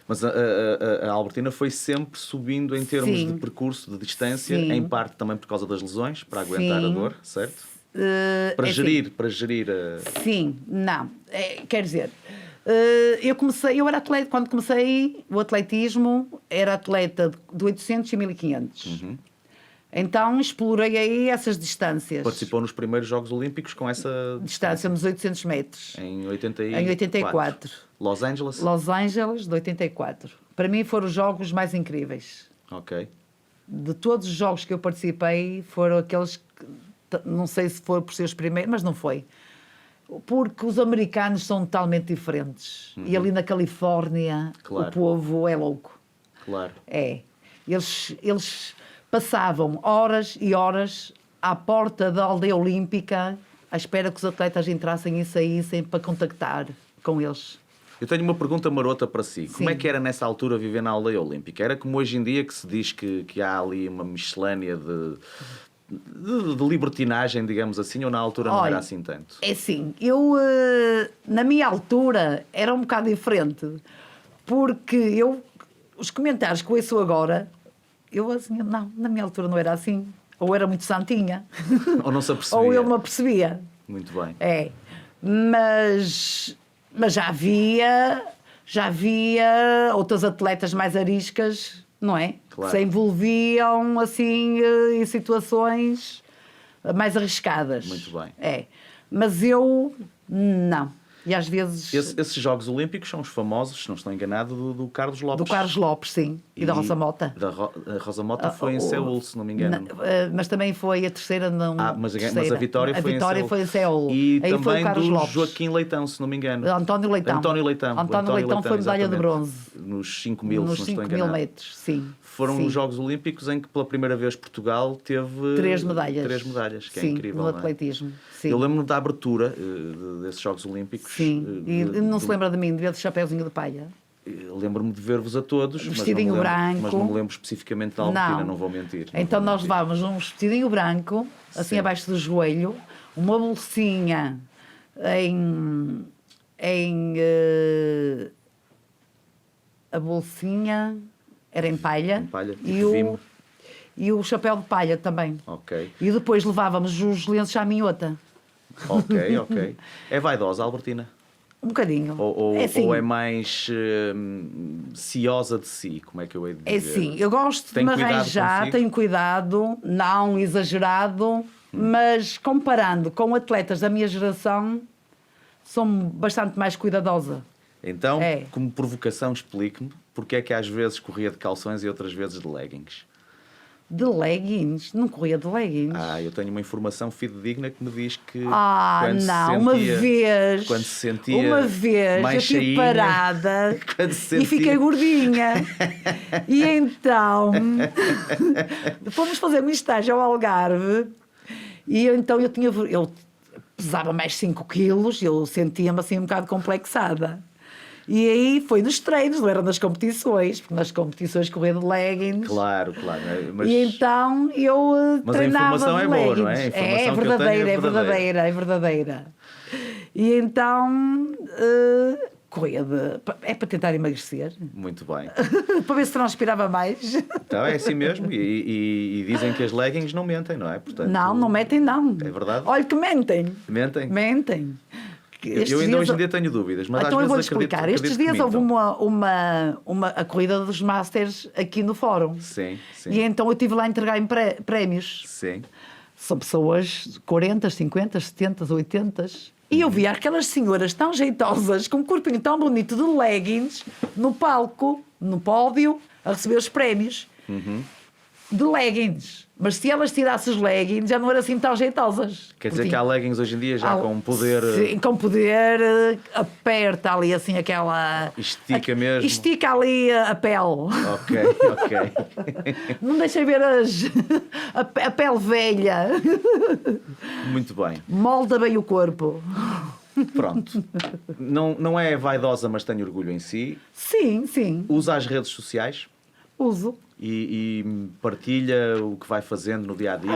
Mas a Albertina foi sempre subindo em termos Sim. de percurso, de distância, Sim. em parte também por causa das lesões, para aguentar a Sim. dor, certo? É assim. Para gerir Sim, não. Quer dizer, eu era atleta, quando comecei o atletismo, era atleta de 800 e 1500. Então explorei aí essas distâncias. Participou nos primeiros Jogos Olímpicos com essa Distância nos 800 metros. em 84. Em 84. Los Angeles? Los Angeles, de 84. Para mim foram os jogos mais incríveis. Ok. De todos os jogos que eu participei, foram aqueles que, não sei se foi por ser os primeiros, mas não foi. Porque os americanos são totalmente diferentes. E ali na Califórnia, Claro. o povo é louco. Claro. É. Eles passavam horas e horas à porta da aldeia olímpica à espera que os atletas entrassem e saíssem para contactar com eles. Eu tenho uma pergunta marota para si. Como Sim. é que era nessa altura viver na aldeia olímpica? Era como hoje em dia que se diz que há ali uma miscelânea de libertinagem, digamos assim, ou na altura não Olha, era assim tanto? É assim, na minha altura era um bocado diferente, porque os comentários que ouço agora, eu assim, não, na minha altura não era assim. Ou era muito santinha. Ou não se apercebia. Ou eu me apercebia. Muito bem. É. Mas já havia outras atletas mais ariscas, não é? Claro. Que se envolviam assim em situações mais arriscadas. Muito bem. É. Mas eu, não. E às vezes... Esses Jogos Olímpicos são os famosos, se não estou enganado, do Carlos Lopes. Do Carlos Lopes, sim. E da Rosa Mota. A Rosa Mota foi em Seul, se não me engano. Mas também foi a terceira, não. Mas a vitória foi em Seul. E aí também foi o Carlos do Lopes. Joaquim Leitão, se não me engano. António Leitão. António Leitão foi medalha de exatamente. bronze. Nos 5 mil, Nos se não estou 5 enganado. mil metros, sim. Foram sim. os Jogos Olímpicos em que pela primeira vez Portugal teve 3 medalhas. 3 medalhas, que sim, é incrível. no não é? atletismo. Sim. Eu lembro-me da abertura desses Jogos Olímpicos. Sim, e não se lembra de mim, de ver de chapéuzinho de palha? Lembro-me de ver-vos a todos, Vestidinho branco. mas não me lembro especificamente da Albertina, não vou mentir. Então nós levávamos um vestidinho branco, assim Sim. abaixo do joelho, uma bolsinha a bolsinha era em palha, Em palha, e o chapéu de palha também. Ok, E depois levávamos os lenços à minhota. ok. É vaidosa a Albertina? Um bocadinho. Ou assim, ou é mais ciosa de si, como é que eu hei de dizer? É sim, eu gosto Tem de me cuidado arranjar, consigo? tenho cuidado, não exagerado, mas comparando com atletas da minha geração, sou bastante mais cuidadosa. Então, É. como provocação, explique-me porque é que às vezes corria de calções e outras vezes de leggings. De leggings, não corria de leggings. Eu tenho uma informação fidedigna que me diz que Quando se sentia uma vez mais eu estive cheinha, parada quando se sentia... e fiquei gordinha. E então fomos fazer um estágio ao Algarve e então eu pesava mais 5 quilos, eu sentia-me assim um bocado complexada. E aí foi nos treinos, não era nas competições, porque nas competições corria de leggings. Claro. Mas... E então eu Mas treinava a informação de é boa, leggings. não é? A informação É que eu tenho verdadeira, é verdadeira. E então corria é para tentar emagrecer. Muito bem. Para ver se transpirava mais. Então é assim mesmo. E dizem que as leggings não mentem, não é? Portanto, Não mentem, não. É verdade? Olha que mentem. Mentem? Mentem. Eu ainda hoje em dia tenho dúvidas, mas então às eu vou-te vezes explicar. acredito Estes que dias houve mintam. a corrida dos Masters aqui no Fórum. Sim. E então eu estive lá a entregar prémios. Sim. São pessoas de 40, 50, 70, 80. E eu via aquelas senhoras tão jeitosas, com um corpinho tão bonito de leggings, no palco, no pódio, a receber os prémios. De leggings. Mas se elas tirassem os leggings, já não eram assim tão jeitosas. Quer dizer que há leggings hoje em dia já com poder... Sim, com poder, aperta ali assim aquela... Estica mesmo. Estica ali a pele. Ok. Não deixa ver a pele velha. Muito bem. Molda bem o corpo. Pronto. Não é vaidosa, mas tem orgulho em si. Sim. Usa as redes sociais Uso. e partilha o que vai fazendo no dia a dia.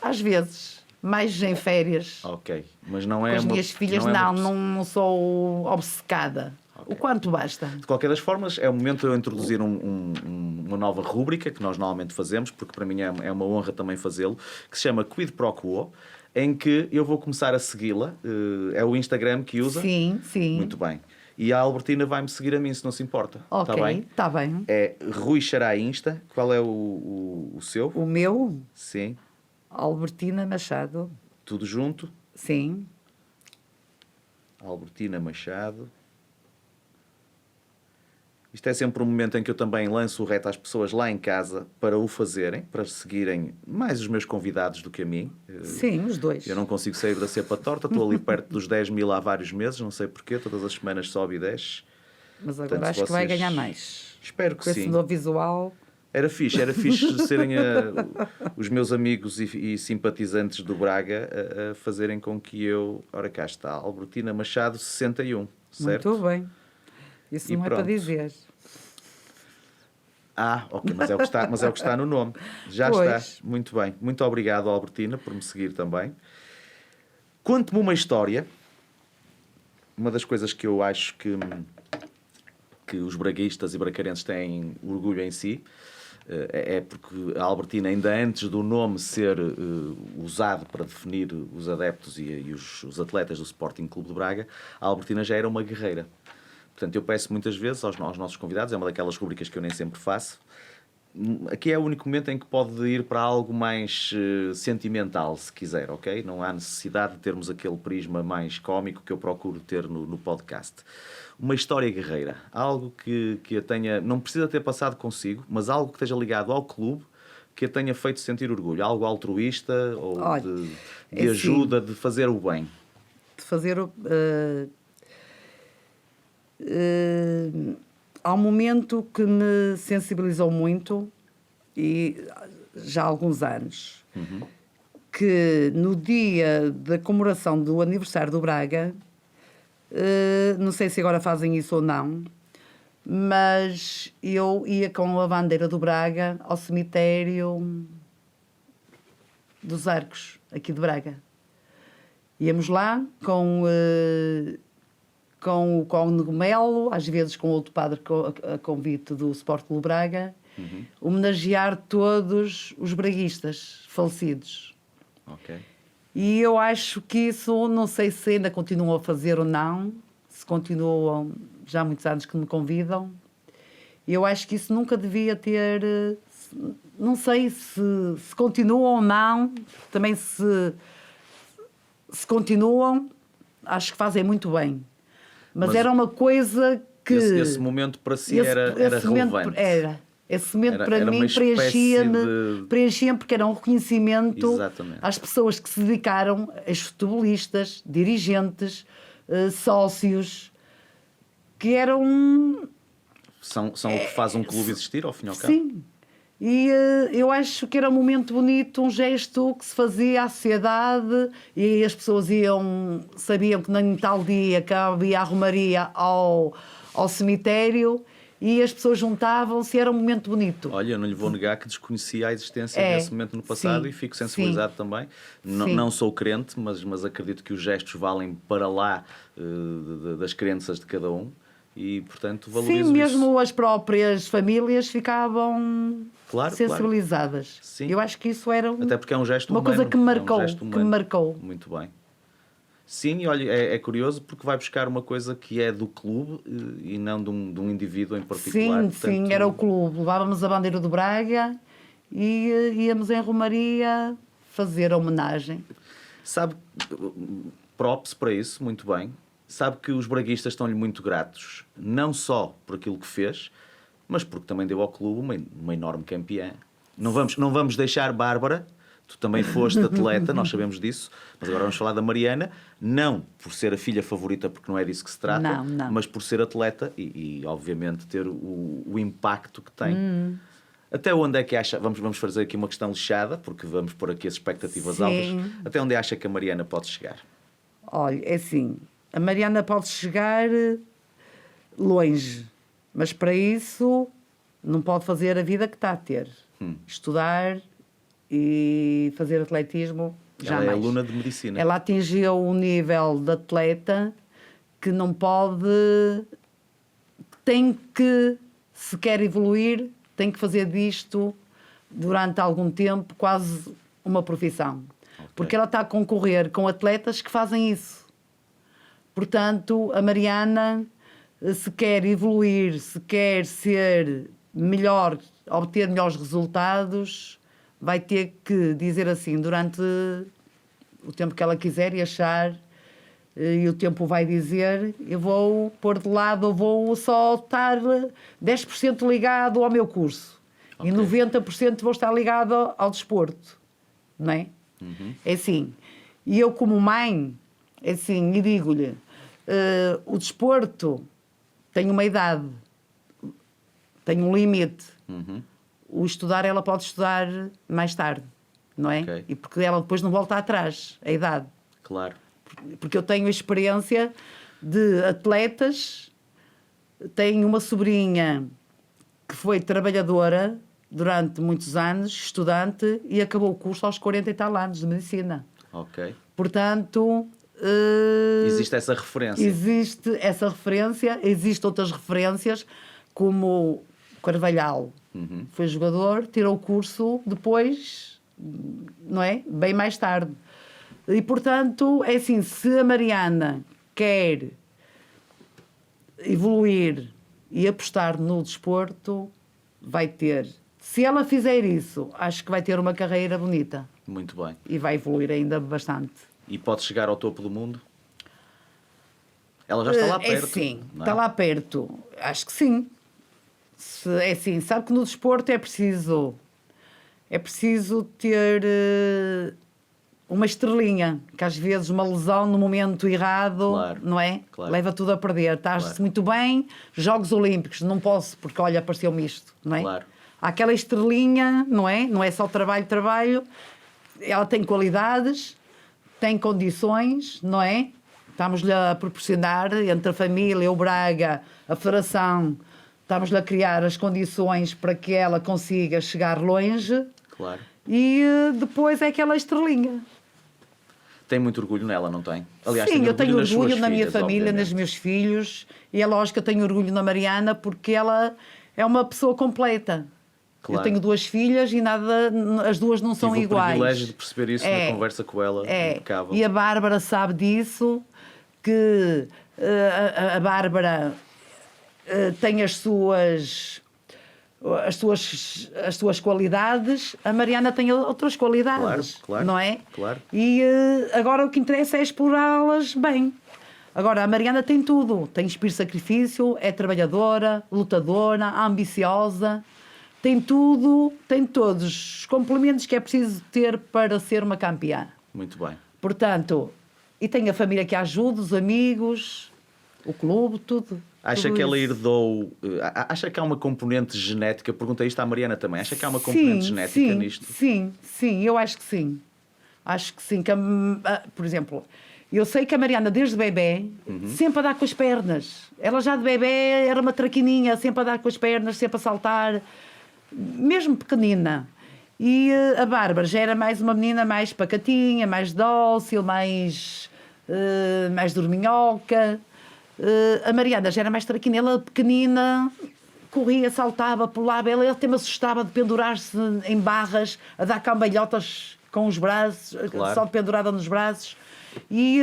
Às vezes. Mais em férias. Ok. Mas não é Com as minhas filhas, não sou obcecada. Ok. O quanto basta. De qualquer das formas, é o momento de eu introduzir uma nova rúbrica que nós normalmente fazemos, porque para mim é uma honra também fazê-lo, que se chama Quid Pro Quo, em que eu vou começar a segui-la. É o Instagram que usa? Sim. Muito bem. E a Albertina vai-me seguir a mim, se não se importa. Ok, Está está bem. É Rui Xará Insta. Qual é o seu? O meu, Sim. Albertina Machado. Tudo junto. Sim. Albertina Machado. Isto é sempre um momento em que eu também lanço o reto às pessoas lá em casa para o fazerem, para seguirem mais os meus convidados do que a mim. Sim, os dois. Eu não consigo sair da cepa torta, estou ali perto dos 10 mil há vários meses, não sei porquê, todas as semanas sobe e desce. Mas agora Portanto, acho que vai ganhar mais. Espero que Com sim. esse novo visual. Era fixe serem os meus amigos e simpatizantes do Braga a fazerem com que eu... Ora cá está, Albertina Machado 61, certo? Muito bem. Isso E não pronto. é para dizer. Ok, mas é o que está no nome. Já Pois. está. Muito bem. Muito obrigado, Albertina, por me seguir também. Conte-me uma história. Uma das coisas que eu acho que que os braguistas e bracarenses têm orgulho em si, é porque a Albertina, ainda antes do nome ser usado para definir os adeptos e os atletas do Sporting Clube de Braga, a Albertina já era uma guerreira. Portanto, eu peço muitas vezes aos nossos convidados, é uma daquelas rubricas que eu nem sempre faço, aqui é o único momento em que pode ir para algo mais sentimental, se quiser, ok? Não há necessidade de termos aquele prisma mais cómico que eu procuro ter no podcast. Uma história guerreira, algo que a tenha, não precisa ter passado consigo, mas algo que esteja ligado ao clube, que a tenha feito sentir orgulho, algo altruísta ou Olha, de ajuda, de fazer o bem. De fazer o... há um momento que me sensibilizou muito, e já há alguns anos, que no dia da comemoração do aniversário do Braga, não sei se agora fazem isso ou não, mas eu ia com a bandeira do Braga ao cemitério dos Arcos, aqui de Braga. Íamos lá com o Cônego Melo, às vezes com outro padre a convite do Sport Clube Braga, homenagear todos os braguistas falecidos. Ok. E eu acho que isso, não sei se ainda continuam a fazer ou não, se continuam, já há muitos anos que me convidam, eu acho que isso nunca devia ter, não sei se continuam ou não, também se continuam, acho que fazem muito bem. Mas era uma coisa que... Esse momento para si era relevante. Esse momento para mim preenchia-me porque era um reconhecimento às pessoas que se dedicaram, aos futebolistas, dirigentes, sócios, que eram... São o que faz um clube existir, ao fim e ao cabo? Sim. E eu acho que era um momento bonito, um gesto que se fazia à sociedade, e as pessoas sabiam que em tal dia que havia a romaria ao cemitério, e as pessoas juntavam-se, era um momento bonito. Olha, eu não lhe vou negar que desconhecia a existência desse momento no passado, e fico sensibilizado também. Não sou crente, mas acredito que os gestos valem para lá das crenças de cada um. E, portanto, valorizo Sim, mesmo isso. as próprias famílias ficavam sensibilizadas. Claro. Sim. Eu acho que isso era até porque é um gesto uma humano, coisa que me marcou. Muito bem. Sim, olha, é curioso porque vai buscar uma coisa que é do clube e não de um indivíduo em particular. Sim, portanto... sim, era o clube. Levávamos a bandeira do Braga e íamos em romaria fazer a homenagem. Sabe, props para isso, muito bem. Sabe que os braguistas estão-lhe muito gratos, não só por aquilo que fez, mas porque também deu ao clube uma enorme campeã. Não vamos deixar, Bárbara, tu também foste atleta, nós sabemos disso, mas agora vamos falar da Mariana, não por ser a filha favorita, porque não é disso que se trata, não. mas por ser atleta e obviamente, ter o impacto que tem. Até onde é que acha, vamos fazer aqui uma questão lixada, porque vamos pôr aqui as expectativas altas, até onde acha que a Mariana pode chegar? Olha, é assim... A Mariana pode chegar longe, mas para isso não pode fazer a vida que está a ter. Estudar e fazer atletismo, jamais. Ela é aluna de medicina. Ela atingiu um nível de atleta que não pode... Tem que, se quer evoluir, tem que fazer disto, durante algum tempo, quase uma profissão. Okay. Porque ela está a concorrer com atletas que fazem isso. Portanto, a Mariana, se quer evoluir, se quer ser melhor, obter melhores resultados, vai ter que dizer assim, durante o tempo que ela quiser e achar, e o tempo vai dizer, eu vou pôr de lado, eu vou só estar 10% ligado ao meu curso. Okay. E 90% vou estar ligado ao desporto. Não é? É assim. E eu, como mãe, é assim, e digo-lhe, o desporto tem uma idade, tem um limite. O estudar, ela pode estudar mais tarde, não é? Okay. E porque ela depois não volta atrás, a idade. Claro. Porque eu tenho a experiência de atletas, tenho uma sobrinha que foi trabalhadora durante muitos anos, estudante, e acabou o curso aos 40 e tal anos de medicina. Ok. Portanto... Existe essa referência. Existe essa referência, existem outras referências, como Carvalhal. Foi jogador, tirou o curso depois, não é? Bem mais tarde. E, portanto, é assim, se a Mariana quer evoluir e apostar no desporto, vai ter. Se ela fizer isso, acho que vai ter uma carreira bonita. Muito bem. E vai evoluir ainda bastante. E pode chegar ao topo do mundo? Ela já está lá perto. Sim, não é? está lá perto. Acho que sim. É assim, sabe que no desporto é preciso ter uma estrelinha, que às vezes uma lesão no momento errado, Claro, não é? claro. Leva tudo a perder. Estás Claro. muito bem, Jogos Olímpicos, não posso, porque olha, apareceu-me isto, não é? Claro. Há aquela estrelinha, não é? Não é só trabalho. Ela tem qualidades, tem condições, não é? Estamos-lhe a proporcionar, entre a família, o Braga, a Federação, estamos-lhe a criar as condições para que ela consiga chegar longe. Claro. E depois é aquela estrelinha. Tem muito orgulho nela, não tem? Aliás, Sim, tem eu tenho nas orgulho suas na minha filhas, família, obviamente. nos meus filhos. E é lógico que eu tenho orgulho na Mariana, porque ela é uma pessoa completa. Claro. Eu tenho 2 filhas e as duas não são Tive iguais. o privilégio de perceber isso na conversa com ela. Impecável. E a Bárbara sabe disso, que a Bárbara tem as suas qualidades, a Mariana tem outras qualidades, Claro, não é? claro. E agora o que interessa é explorá-las bem. Agora, a Mariana tem tudo. Tem espírito de sacrifício, é trabalhadora, lutadora, ambiciosa. Tem tudo, tem todos os complementos que é preciso ter para ser uma campeã. Muito bem. Portanto, e tem a família que a ajuda, os amigos, o clube, tudo. Acha tudo que ela isso. herdou... Acha que há uma componente genética? Perguntei isto à Mariana também. Acha que há uma componente genética nisto? Sim, eu acho que sim. Acho que sim. Por exemplo, eu sei que a Mariana, desde bebê, sempre a dar com as pernas. Ela já de bebê era uma traquininha, sempre a dar com as pernas, sempre a saltar, mesmo pequenina. E a Bárbara já era mais uma menina mais pacatinha, mais dócil, mais dorminhoca. A Mariana já era mais traquina, ela pequenina, corria, saltava, pulava, ela até me assustava de pendurar-se em barras, a dar cambalhotas com os braços, Claro. só pendurada nos braços. E,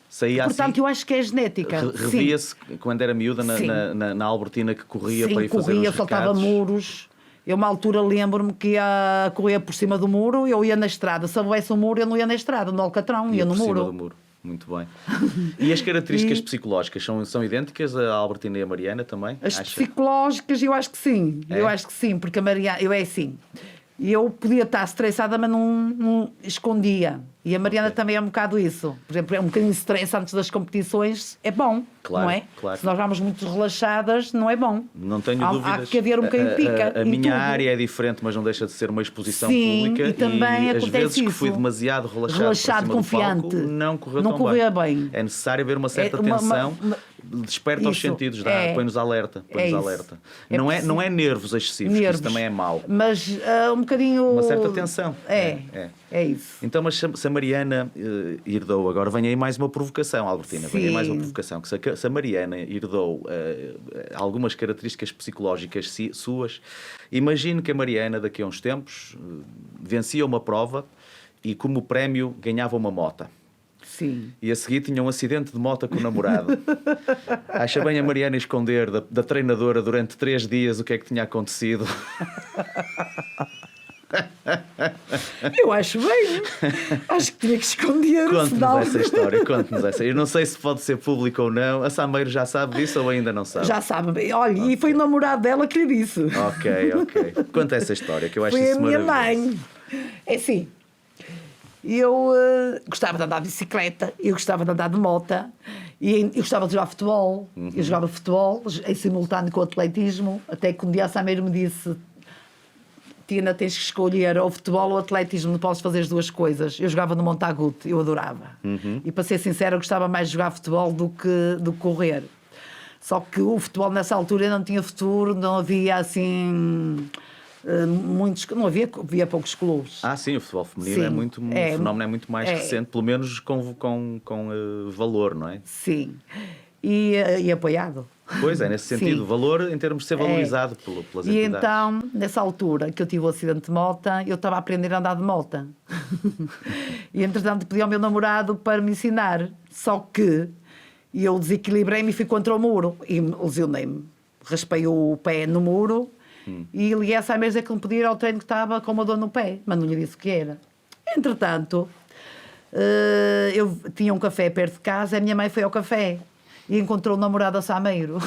Saía portanto, assim, eu acho que é genética. Revia-se quando era miúda Sim. na Albertina que corria Sim, para ir fazer corria, os saltava recados. muros. Eu, uma altura, lembro-me que ia correr por cima do muro, eu ia na estrada. Se houvesse um muro, eu não ia na estrada, no Alcatrão, ia no por cima muro. do muro. Muito bem. E as características psicológicas são idênticas a Albertina e a Mariana também? As Acha? psicológicas, eu acho que sim. É? Eu acho que sim, porque a Mariana, eu é assim. Eu podia estar estressada, mas não escondia. E a Mariana também é um bocado isso. Por exemplo, é um bocadinho de stress antes das competições, é bom, Claro, não é? claro. Se nós vamos muito relaxadas, não é bom. Não tenho Há dúvidas. que haver um bocadinho de pica A em minha tudo. área é diferente, mas não deixa de ser uma exposição Sim, pública. e também as acontece vezes que isso. fui demasiado relaxado para cima confiante. do palco, não correu Não tão corria bem. bem. É necessário haver uma certa É tensão, desperta os isso, sentidos, põe-nos alerta. é isso. alerta. É não é preciso. nervos excessivos, que Nervos. isso também é mau. Mas um bocadinho... Uma certa tensão. É isso. Então, mas se a Mariana herdou, agora vem aí mais uma provocação, Albertina, vem aí Sim. mais uma provocação, que se a Mariana herdou algumas características psicológicas suas, imagino que a Mariana, daqui a uns tempos, vencia uma prova e como prémio ganhava uma mota. Sim. E a seguir tinha um acidente de moto com o namorado. Acha bem a Mariana esconder da treinadora durante 3 dias o que é que tinha acontecido? Eu acho bem. Acho que tinha que esconder. Conte-nos essa história, conte-nos essa. Eu não sei se pode ser público ou não. A Sameiro já sabe disso ou ainda não sabe? Já sabe bem. Olha, e foi o namorado dela que lhe disse. Ok. Conta essa história, que eu acho Foi isso a minha maravilhoso. mãe. É assim, eu gostava de andar de bicicleta, eu gostava de andar de moto, e eu gostava de jogar futebol. Eu jogava futebol em simultâneo com o atletismo, até que um dia a Sameiro me disse: Tina, tens que escolher ou futebol ou atletismo, não podes fazer as duas coisas. Eu jogava no Montaguto, eu adorava. E para ser sincera, eu gostava mais de jogar futebol do que correr. Só que o futebol nessa altura não tinha futuro, não havia assim Havia poucos clubes. Sim, o futebol feminino Sim, o fenómeno é muito mais recente, pelo menos com valor, não é? Sim, e apoiado. Pois é, nesse sentido, Sim. valor em termos de ser valorizado pelas E entidades. então, nessa altura que eu tive o acidente de moto, eu estava a aprender a andar de moto. E entretanto pedi ao meu namorado para me ensinar. Só que eu desequilibrei-me e fui contra o muro e lesionei-me. Raspei o pé no muro e liguei a Samir dizer que não podia ir ao treino, que estava com uma dor no pé, mas não lhe disse o que era. Entretanto, eu tinha um café perto de casa, a minha mãe foi ao café e encontrou o namorado a Sameiro.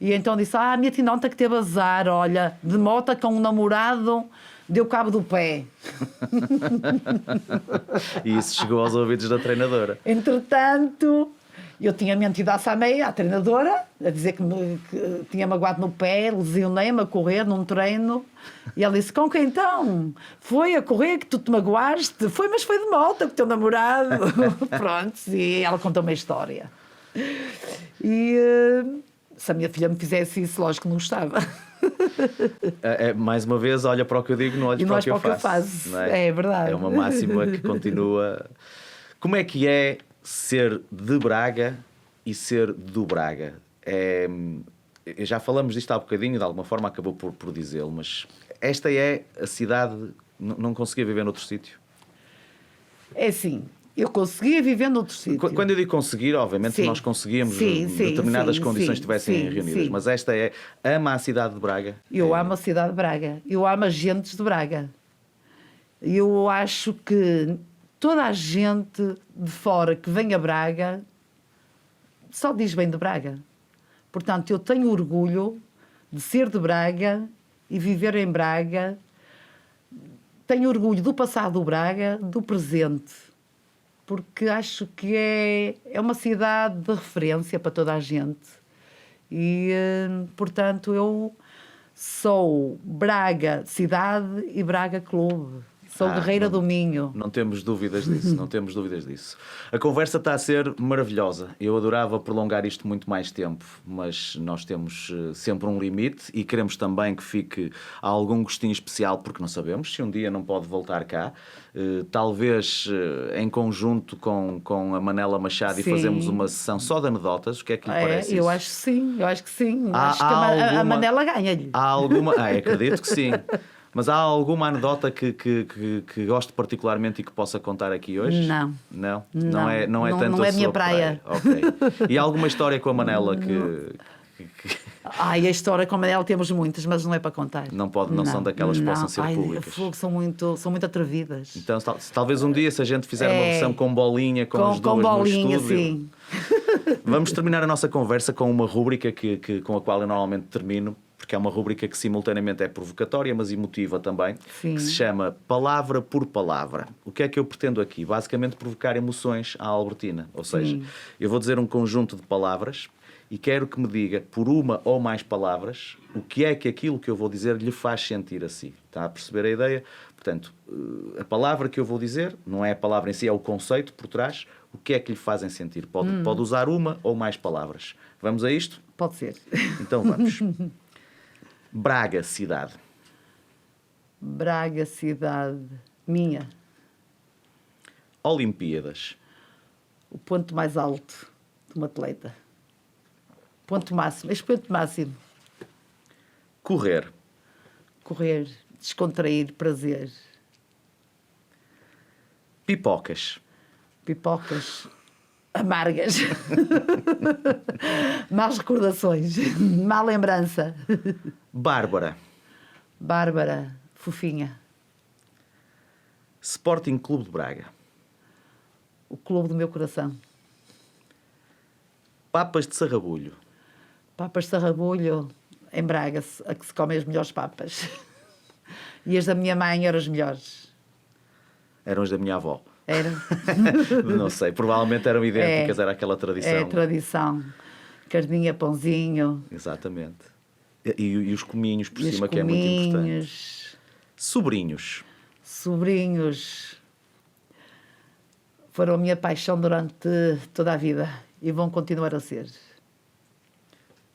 E então disse: a minha tinota que teve azar, olha, de moto com um namorado, deu cabo do pé. E isso chegou aos ouvidos da treinadora. Entretanto, eu tinha mentido à Sameia, à treinadora, a dizer que tinha magoado no pé, lesionei-me a correr num treino. E ela disse: com quem então? Foi a correr que tu te magoaste? Foi, mas foi de moto com o teu namorado. Pronto, e ela contou-me a história. E se a minha filha me fizesse isso, lógico que não gostava. Mais uma vez, olha para o que eu digo, não olhes para o que eu faço. Não é verdade. É uma máxima que continua. Como é que é ser de Braga e ser do Braga? Já falamos disto há bocadinho, de alguma forma acabou por dizê-lo, mas esta é a cidade. Não conseguia viver noutro sítio? É assim. Eu conseguia viver noutro sítio. Quando eu digo conseguir, obviamente nós conseguíamos determinadas condições estivessem reunidas, mas esta ama a cidade de Braga. Eu amo a cidade de Braga. Eu amo as gentes de Braga. Eu acho que toda a gente de fora que vem a Braga só diz bem de Braga. Portanto, eu tenho orgulho de ser de Braga e viver em Braga. Tenho orgulho do passado do Braga, do presente. Porque acho que é uma cidade de referência para toda a gente. E, portanto, eu sou Braga cidade e Braga clube. Sou guerreira do Minho. Não temos dúvidas disso, não temos dúvidas disso. A conversa está a ser maravilhosa. Eu adorava prolongar isto muito mais tempo, mas nós temos sempre um limite e queremos também que fique algum gostinho especial, porque não sabemos se um dia não pode voltar cá. Talvez em conjunto com a Manela Machado e fazemos uma sessão só de anedotas. O que é que lhe parece eu isso? acho que sim, acho que sim. Acho que a Manela ganha-lhe. Há alguma... acredito que sim. Mas há alguma anedota que goste particularmente e que possa contar aqui hoje? Não. Não? Não é tanto não é a minha sua praia. Ok. E há alguma história com a Manela que... A história com a Manela temos muitas, mas não é para contar. Não são daquelas que possam ser públicas. São muito atrevidas. Então, talvez um dia, se a gente fizer uma versão com bolinha, com as duas bolinha, no estúdio... Sim. Vamos terminar a nossa conversa com uma rúbrica com a qual eu normalmente termino, porque é uma rúbrica que simultaneamente é provocatória, mas emotiva também, Sim. que se chama Palavra por Palavra. O que é que eu pretendo aqui? Basicamente provocar emoções à Albertina. Ou seja, eu vou dizer um conjunto de palavras e quero que me diga, por uma ou mais palavras, o que é que aquilo que eu vou dizer lhe faz sentir assim. Está a perceber a ideia? Portanto, a palavra que eu vou dizer, não é a palavra em si, é o conceito por trás, o que é que lhe fazem sentir. Pode usar uma ou mais palavras. Vamos a isto? Pode ser. Então vamos. Braga, cidade. Braga, cidade. Minha. Olimpíadas. O ponto mais alto de um atleta. Ponto máximo. Este ponto máximo. Correr. Correr. Descontrair. Prazer. Pipocas. Pipocas. Amargas. Más recordações. Má lembrança. Bárbara. Bárbara. Fofinha. Sporting Clube de Braga. O clube do meu coração. Papas de Sarrabulho. Papas de Sarrabulho. Em Braga, a que se comem as melhores papas. E as da minha mãe eram as melhores. Eram as da minha avó. Era? Não sei, provavelmente eram idênticas, era aquela tradição. É tradição. Carninha, pãozinho. Exatamente. E os cominhos por cima, que cominhos, é muito importante. Sobrinhos. Sobrinhos. Foram a minha paixão durante toda a vida e vão continuar a ser.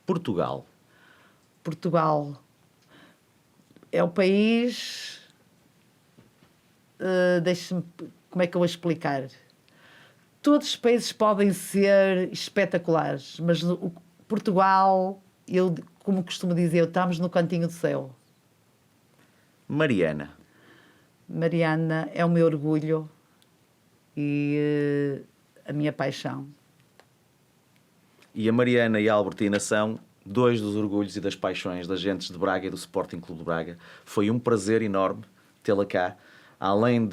Portugal. Portugal. é o país... deixe-me... Como é que eu vou explicar? Todos os países podem ser espetaculares, mas Portugal, eu, como costumo dizer, estamos no cantinho do céu. Mariana. Mariana é o meu orgulho e a minha paixão. E a Mariana e a Albertina são dois dos orgulhos e das paixões das gentes de Braga e do Sporting Clube de Braga. Foi um prazer enorme tê-la cá. Além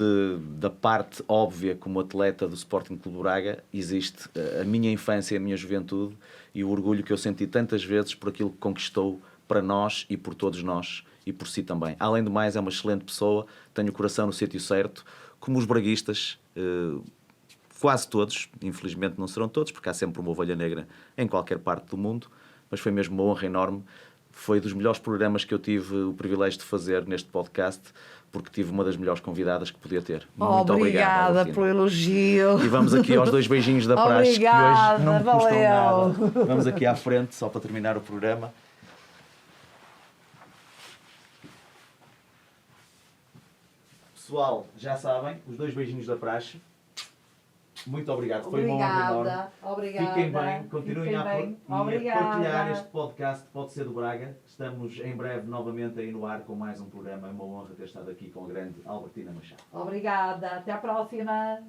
da parte óbvia como atleta do Sporting Clube de Braga, existe a minha infância e a minha juventude e o orgulho que eu senti tantas vezes por aquilo que conquistou para nós e por todos nós e por si também. Além do mais, é uma excelente pessoa, tem o coração no sítio certo, como os braguistas, quase todos, infelizmente não serão todos, porque há sempre uma ovelha negra em qualquer parte do mundo, mas foi mesmo uma honra enorme. Foi dos melhores programas que eu tive o privilégio de fazer neste podcast, porque tive uma das melhores convidadas que podia ter. Muito obrigado. Obrigada pelo elogio. E vamos aqui aos 2 beijinhos da praxe, Obrigada, que hoje não me custam valeu. nada. Vamos aqui à frente, só para terminar o programa. Pessoal, já sabem, os 2 beijinhos da praxe. Muito obrigado, foi uma honra enorme. Obrigada. Fiquem bem, continuem Fiquem a bem. a Obrigada. partilhar este podcast Pode Ser do Braga. Estamos em breve novamente aí no ar com mais um programa. É uma honra ter estado aqui com a grande Albertina Machado. Obrigada. Até à próxima.